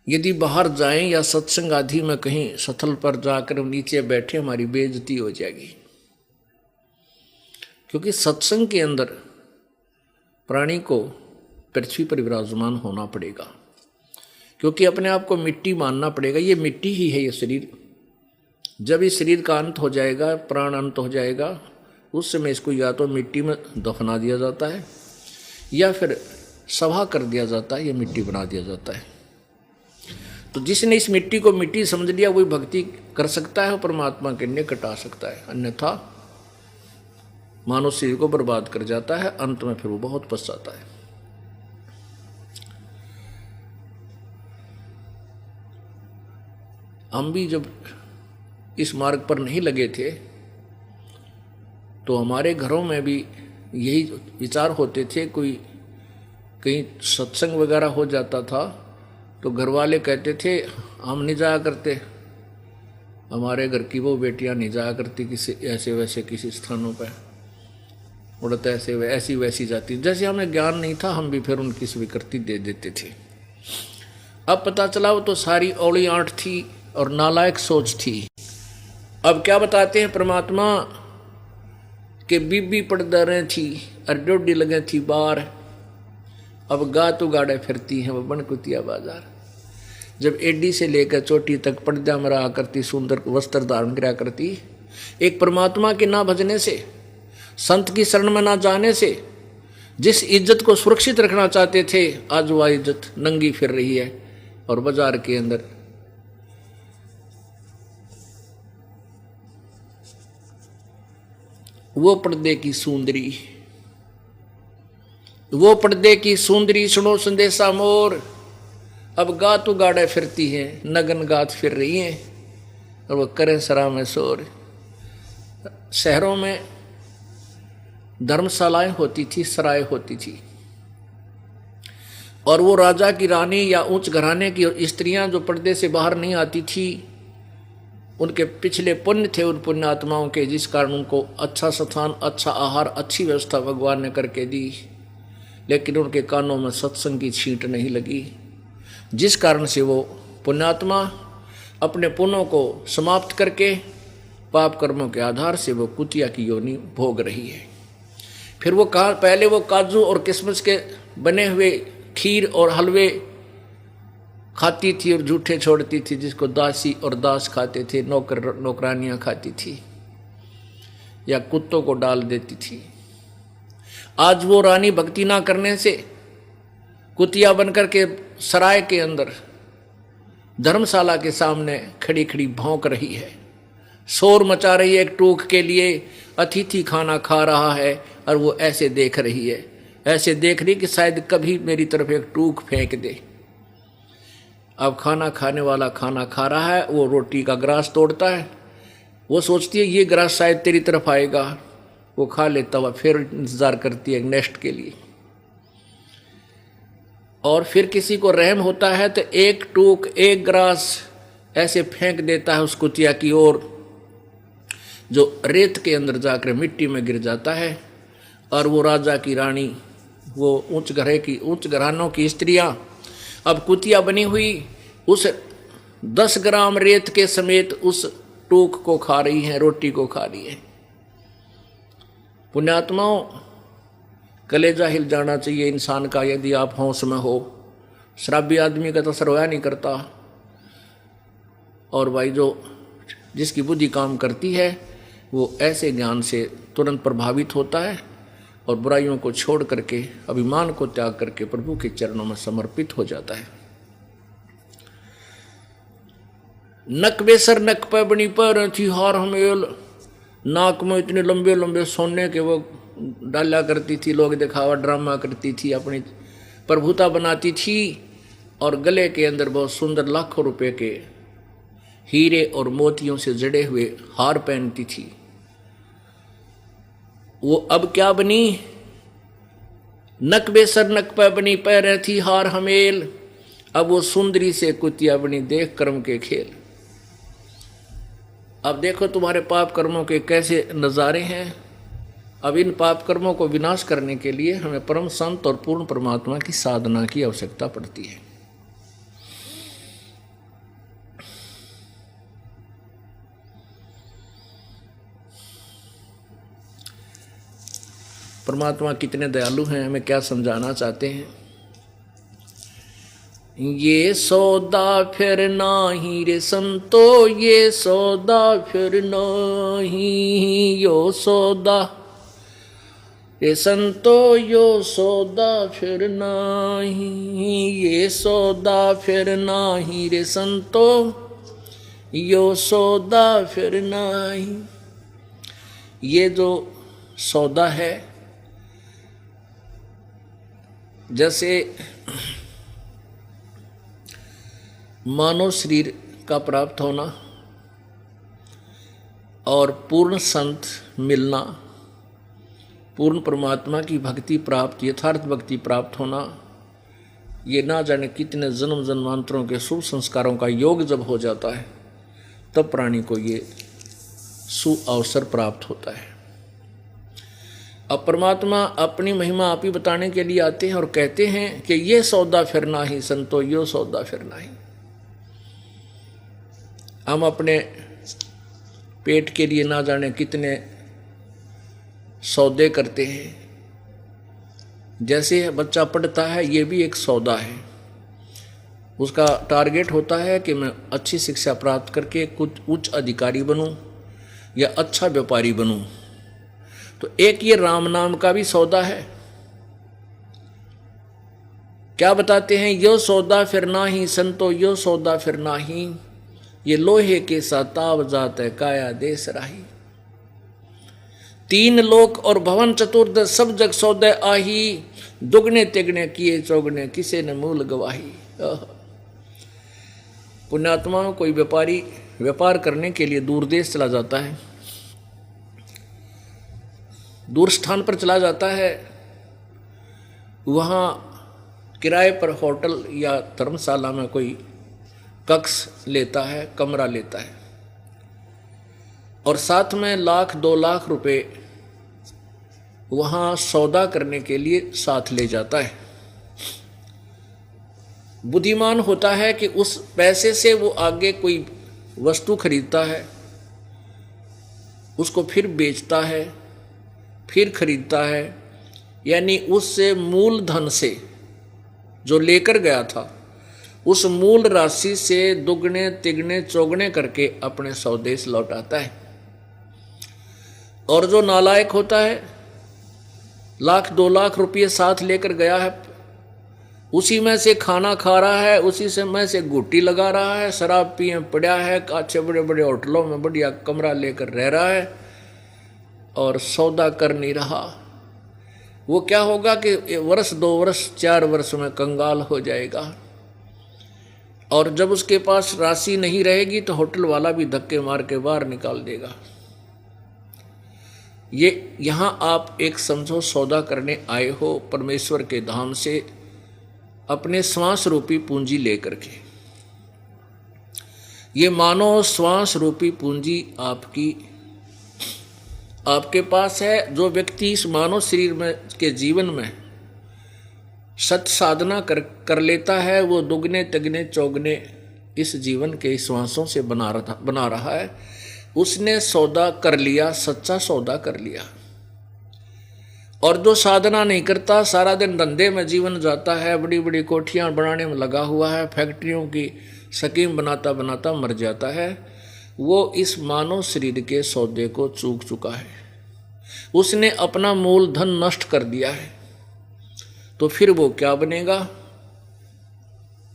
यदि बाहर जाएं या सत्संग आदि में कहीं स्थल पर जाकर नीचे बैठे, हमारी बेइज्जती हो जाएगी। क्योंकि सत्संग के अंदर प्राणी को पृथ्वी पर विराजमान होना पड़ेगा, क्योंकि अपने आप को मिट्टी मानना पड़ेगा। ये मिट्टी ही है, ये शरीर। जब इस शरीर का अंत हो जाएगा, प्राण अंत हो जाएगा, उस समय इसको या तो मिट्टी में दफना दिया जाता है या फिर सभा कर दिया जाता है, या मिट्टी बना दिया जाता है। तो जिसने इस मिट्टी को मिट्टी समझ लिया वही भक्ति कर सकता है और परमात्मा के निकट आ सकता है, अन्यथा मानव शरीर को बर्बाद कर जाता है, अंत में फिर वो बहुत पछताता है। हम भी जब इस मार्ग पर नहीं लगे थे तो हमारे घरों में भी यही विचार होते थे। कोई कहीं सत्संग वगैरह हो जाता था तो घर वाले कहते थे हम नहीं जाया करते, हमारे घर की वो बेटियां नहीं जाया करती किसी ऐसे वैसे किसी स्थानों पर, उड़ते ऐसी वैसी जाती। जैसे हमें ज्ञान नहीं था हम भी फिर उनकी स्वीकृति दे देते थे। अब पता चला वो तो सारी औली आंट थी और नालायक सोच थी। अब क्या बताते हैं परमात्मा के बीबी पड़दारें थी और डोडी लगे थी बार, अब गा तो गाड़े फिरती हैं वो बनकुतिया बाजार। जब एडी से लेकर चोटी तक पर्दा में रहा करती, सुंदर वस्त्र धारण करा करती, एक परमात्मा के ना भजने से, संत की शरण में ना जाने से जिस इज्जत को सुरक्षित रखना चाहते थे, आज वह इज्जत नंगी फिर रही है और बाजार के अंदर वो पर्दे की सुंदरी, वो पर्दे की सुंदरी सुनो संदेशा मोर, अब गातु गाड़े फिरती हैं, नगन गात फिर रही हैं और वो करें सरा में शोर। शहरों में धर्मशालाएं होती थी, सराय होती थी, और वो राजा की रानी या उच्च घराने की स्त्रियां जो पर्दे से बाहर नहीं आती थी, उनके पिछले पुण्य थे उन पुण्य आत्माओं के, जिस कारण उनको अच्छा स्थान, अच्छा आहार, अच्छी व्यवस्था भगवान ने करके दी। लेकिन उनके कानों में सत्संग की छींट नहीं लगी, जिस कारण से वो पुण्यात्मा अपने पुण्यों को समाप्त करके पाप कर्मों के आधार से वो कुतिया की योनि भोग रही है। फिर वो कहा, पहले वो काजू और किशमिश के बने हुए खीर और हलवे खाती थी और झूठे छोड़ती थी, जिसको दासी और दास खाते थे, नौकरानियां खाती थी या कुत्तों को डाल देती थी। आज वो रानी भक्ति ना करने से कुतिया बनकर के सराय के अंदर धर्मशाला के सामने खड़ी खड़ी भौंक रही है, शोर मचा रही है एक टूक के लिए। अतिथि खाना खा रहा है और वो ऐसे देख रही है, ऐसे देख रही कि शायद कभी मेरी तरफ एक टूक फेंक दे। अब खाना खाने वाला खाना खा रहा है, वो रोटी का ग्रास तोड़ता है, वो सोचती है ये ग्रास शायद तेरी तरफ आएगा, वो खा लेता हुआ फिर इंतजार करती है नेक्स्ट के लिए। और फिर किसी को रहम होता है तो एक टूक, एक ग्रास ऐसे फेंक देता है उस कुतिया की ओर, जो रेत के अंदर जाकर मिट्टी में गिर जाता है। और वो राजा की रानी, वो उच्च घरानों की स्त्रियां अब कुतिया बनी हुई उस 10 ग्राम रेत के समेत उस टूक को खा रही हैं, रोटी को खा रही है। पुण्यात्माओं, कलेजा हिल जाना चाहिए इंसान का यदि आप होश में हो। शराबी आदमी का तो सरवाया नहीं करता, और भाई जो जिसकी बुद्धि काम करती है वो ऐसे ज्ञान से तुरंत प्रभावित होता है और बुराइयों को छोड़ करके, अभिमान को त्याग करके प्रभु के चरणों में समर्पित हो जाता है। नक बेसर नक पे बनी पर थी हार हमेल, नाक में इतने लंबे लंबे सोने के वो डाला करती थी, लोग दिखावा ड्रामा करती थी, अपनी प्रभुता बनाती थी, और गले के अंदर बहुत सुंदर लाखों रुपए के हीरे और मोतियों से जड़े हुए हार पहनती थी। वो अब क्या बनी? नक बेसर नक पे बनी पैर थी हार हमेल, अब वो सुंदरी से कुतिया बनी देख कर्म के खेल। अब देखो तुम्हारे पाप कर्मों के कैसे नज़ारे हैं। अब इन पाप कर्मों को विनाश करने के लिए हमें परम संत और पूर्ण परमात्मा की साधना की आवश्यकता पड़ती है। परमात्मा कितने दयालु हैं, हमें क्या समझाना चाहते हैं। ये सौदा फिर नाही रे संतो, ये सौदा फिर नाही, यो सौदा रे संतो, यो सौदा फिर नाही, ये सौदा फिर नाही रे संतो, यो सौदा फिर नाही। ये जो सौदा है, जैसे मानव शरीर का प्राप्त होना और पूर्ण संत मिलना, पूर्ण परमात्मा की भक्ति प्राप्त, यथार्थ भक्ति प्राप्त होना, ये ना जाने कितने जन्म जन्मांतरों के शुभ संस्कारों का योग जब हो जाता है तब प्राणी को ये सु अवसर प्राप्त होता है। अब परमात्मा अपनी महिमा आप ही बताने के लिए आते हैं और कहते हैं कि ये सौदा फिरना ही संतो, यो सौदा फिरना ही। हम अपने पेट के लिए ना जाने कितने सौदे करते हैं। जैसे बच्चा पढ़ता है, ये भी एक सौदा है। उसका टारगेट होता है कि मैं अच्छी शिक्षा प्राप्त करके कुछ उच्च अधिकारी बनूं या अच्छा व्यापारी बनूं। तो एक ये राम नाम का भी सौदा है। क्या बताते हैं? यो सौदा फिरना ही संतो, यो सौदा फिरना ही, ये लोहे के साताव जात है काया देश राही। तीन लोक और भवन चतुर्दश सब जग सौदे आही, दुगने तिगने किए चौगने किसे न मूल गवाही। पुण्यात्मा में कोई व्यापारी व्यापार करने के लिए दूर देश चला जाता है, दूर स्थान पर चला जाता है, वहाँ किराए पर होटल या धर्मशाला में कोई कक्ष लेता है, कमरा लेता है और साथ में 1,00,000 2,00,000 रुपए वहाँ सौदा करने के लिए साथ ले जाता है। बुद्धिमान होता है कि उस पैसे से वो आगे कोई वस्तु खरीदता है, उसको फिर बेचता है, फिर खरीदता है, यानी उससे मूल धन से जो लेकर गया था उस मूल राशि से दुगने तिगने चौगने करके अपने स्वदेश लौटाता है। और जो नालायक होता है, 1,00,000 2,00,000 रुपये साथ लेकर गया है, उसी में से खाना खा रहा है, उसी से में से गुट्टी लगा रहा है, शराब पिए पड़ा है, अच्छे बड़े बड़े होटलों में बढ़िया कमरा लेकर रह रहा है और सौदा कर नहीं रहा। वो क्या होगा कि वर्ष 2 वर्ष 4 वर्ष में कंगाल हो जाएगा और जब उसके पास राशि नहीं रहेगी तो होटल वाला भी धक्के मार के बाहर निकाल देगा। ये यहाँ आप एक समझो सौदा करने आए हो परमेश्वर के धाम से अपने श्वास रूपी पूंजी लेकर के। ये मानो श्वास रूपी पूंजी आपके पास है। जो व्यक्ति इस मानव शरीर में के जीवन में सत साधना कर लेता है, वो दुगने तिगने चौगने इस जीवन के श्वासों से बना रहा है। उसने सौदा कर लिया, सच्चा सौदा कर लिया। और जो साधना नहीं करता, सारा दिन धंधे में जीवन जाता है, बड़ी बड़ी कोठियां बनाने में लगा हुआ है, फैक्ट्रियों की स्कीम बनाता बनाता मर जाता है, वो इस मानव शरीर के सौदे को चूक चुका है। उसने अपना मूल धन नष्ट कर दिया है। तो फिर वो क्या बनेगा?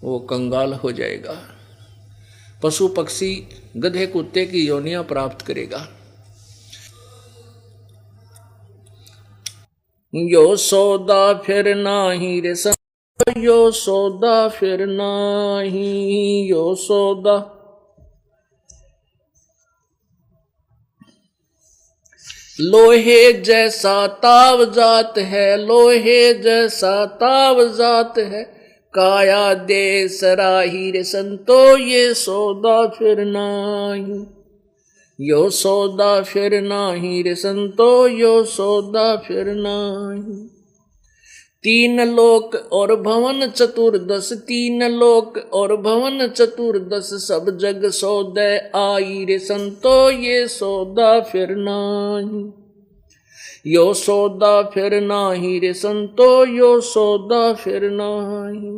वो कंगाल हो जाएगा, पशु पक्षी गधे कुत्ते की योनियां प्राप्त करेगा। यो सौदा फिर नाही रे संतो, यो सौदा फिर नाही, यो सौदा लोहे जैसा ताव जात है, लोहे जैसा ताव जात है, काया दे सराही रे संतो, ये सौदा फिर नाही, यो सौदा फिर नाही रे संतो, यो सौदा फिर नाही। 3 लोक और भवन चतुर्दश, 3 लोक और भवन चतुर्दश, सब जग सौदे आई रे संतो, ये सौदा फिर नाही, यो सौदा फिर नाही रे संतो, यो सौदा फिर नाही।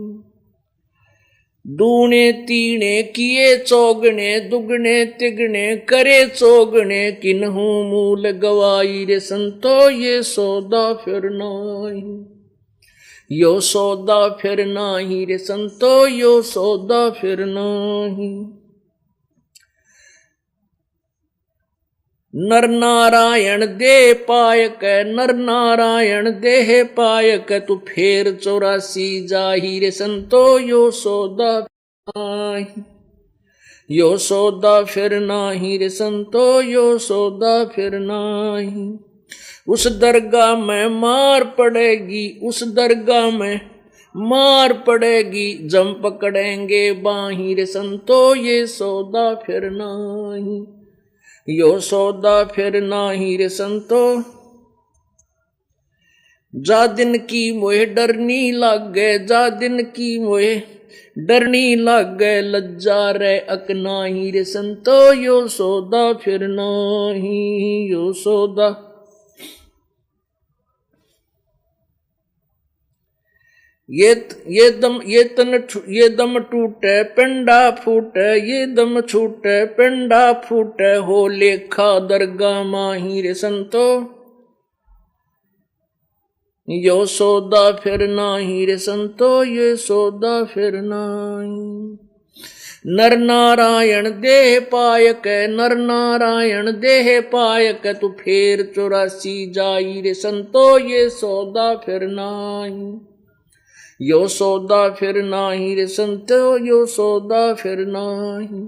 दूने तीने किए चौगने, दुगने तिगने करे चौगने, किन्हू मूल गवाई रे संतो, ये सौदा फिर नाही, यो सौदा फिर नाही रे संतो, यो सौदा फिर नाही। नर नारायण दे पायक, नर नारायण देह पायक, तू फेर 84 जाही रे संतो, यो सौदा नाही, यो सौदा फिर नाही रे संतो, यो सौदा फिर नाही। उस दरगाह में मार पड़ेगी, उस दरगाह में मार पड़ेगी, जम पकड़ेंगे बाही रे संतो, ये सौदा फिर नाही, यो सौदा फिर नाही रे संतो। जा दिन की मोहे डरनी लागे, जा दिन की मोहे डरनी लागे, लज्जा रे अकनाही रे संतो, यो सौदा फिर नाही, यो सौदा। ये दम टूटे पिंडा फूटे, ये दम छूटे पिंडा फूटे, हो लेखा दरगाह माही रे संतो, यो सौदा फिर नाही रे संतो, ये सौदा फिर नाही। नर नारायण देह पायक, नर नारायण देह पायक, तू फेर 84 जाई रे संतो, ये सौदा फिर नाही, यो सौदा फिर नाही रे संतो, यो सौदा फिर नाही।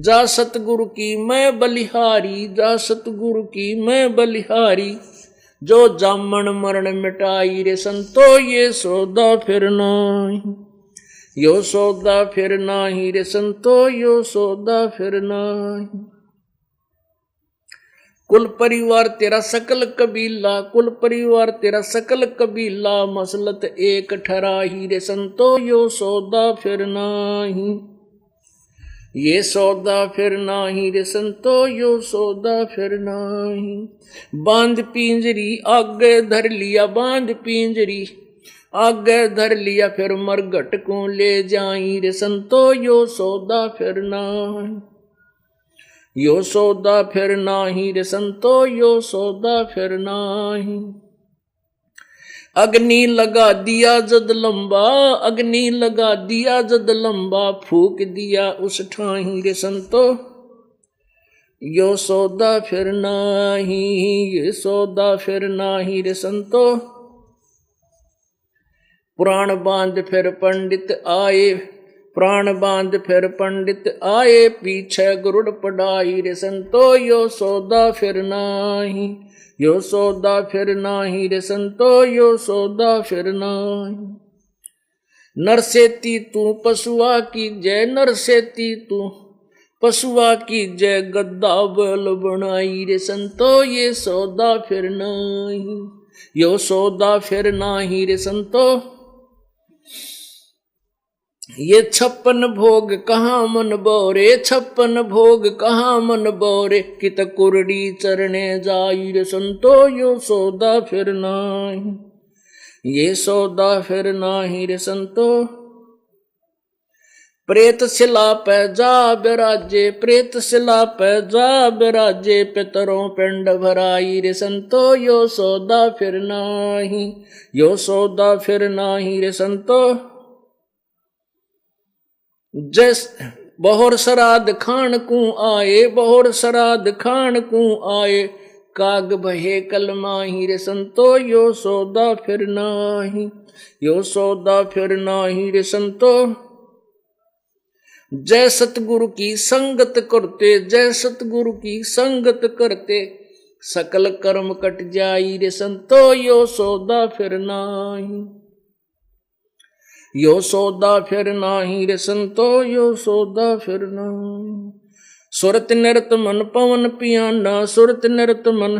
जा सतगुरु की मैं बलिहारी, जा सतगुरु की मैं बलिहारी, जो जामन मरण मिटाई रे संतो, ये सौदा फिर नाही, यो सौदा फिर नाही रे संतो, यो सौदा फिर नाही। कुल परिवार तेरा सकल कबीला, कुल परिवार तेरा सकल कबीला, मसलत एक ठहराही रे संतो, यो सौदा फिर नाही, ये सौदा फिर नाही रे संतो, यो सौदा फिर नाही। बांध पिंजरी आगे धर लिया, बांध पिंजरी आगे धर लिया, फिर मरघट को ले जाई रे संतो, यो सौदा फिर नाही, यो सौदा फिर नाही रे संतो, यो सौदा फिर नाही। अग्नि लगा दिया जद लंबा, अग्नि लगा दिया जद लंबा, फूक दिया उस ठाही रे संतो, यो सौदा फिर नाही, ये सौदा फिर नाही रे संतो। प्राण बांध फिर पंडित आए, प्राण बांध फिर पंडित आए, पीछे गुरुड़ पढ़ाई रे संतो, यो सौदा फिर नाही, यो सौदा फिर नाही रे संतो, यो सौदा फिर नाही। नरसेती तू पशुआ की जय, नरसेती तू पशुआ की जय, गद्दा बल बनाई रे संतो, ये सौदा फिर नाही, यो सौदा फिर नाही रे संतो। ये 56 भोग कहाँ मन बोरे, 56 भोग कहाँ मन बोरे, कित कुरड़ी चरणे जाई रे संतो, यो सौदा फिर नाही, ये सौदा फिर नाही रे संतो। प्रेत शिला पे जा बिराजे, प्रेत शिला पे जा बिराजे, पितरों पिंड भराई रे संतो, यो सौदा फिर नाही, यो सौदा फिर नाही रे संतो। जैस बहुर श्राद्ध खान को आए, बहुर श्राद्ध खान को आए, काग भये कलमाही रे संतो, यो सौदा फिर नाही, यो सौदा फिर नाही रे संतो। जय सतगुरु की संगत करते, जय सतगुरु की संगत करते, सकल कर्म कट जाई रे संतो, यो सौदा फिर नाही, यो सौदा फिर नाही रे संतो, यो सौदा फिर नाही। सुरत नृत मन पवन पियाना, सुरत नृत मन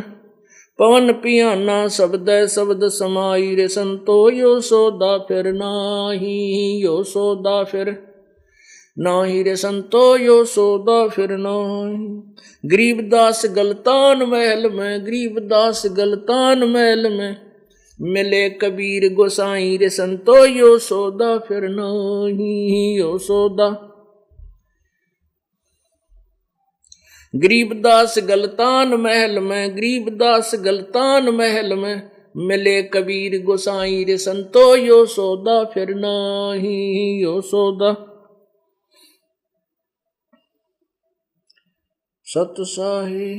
पवन पियाना, शब्द शब्द समाई रे संतो, यो सौदा फिर नाही, यो सौदा फिर नाही रे संतो, यो सौदा फिर नाही। गरीबदास गलतान महल में, गरीबदास गलतान महल में, मिले कबीर गोसाई रे संतो, यो सौदा फिर नहीं, यो सौदा। गरीबदास गलतान महल में, गरीबदास गलतान महल में, मिले कबीर गोसाई रे संतो, यो सौदा फिर नहीं, यो सौदा। सत साहिब।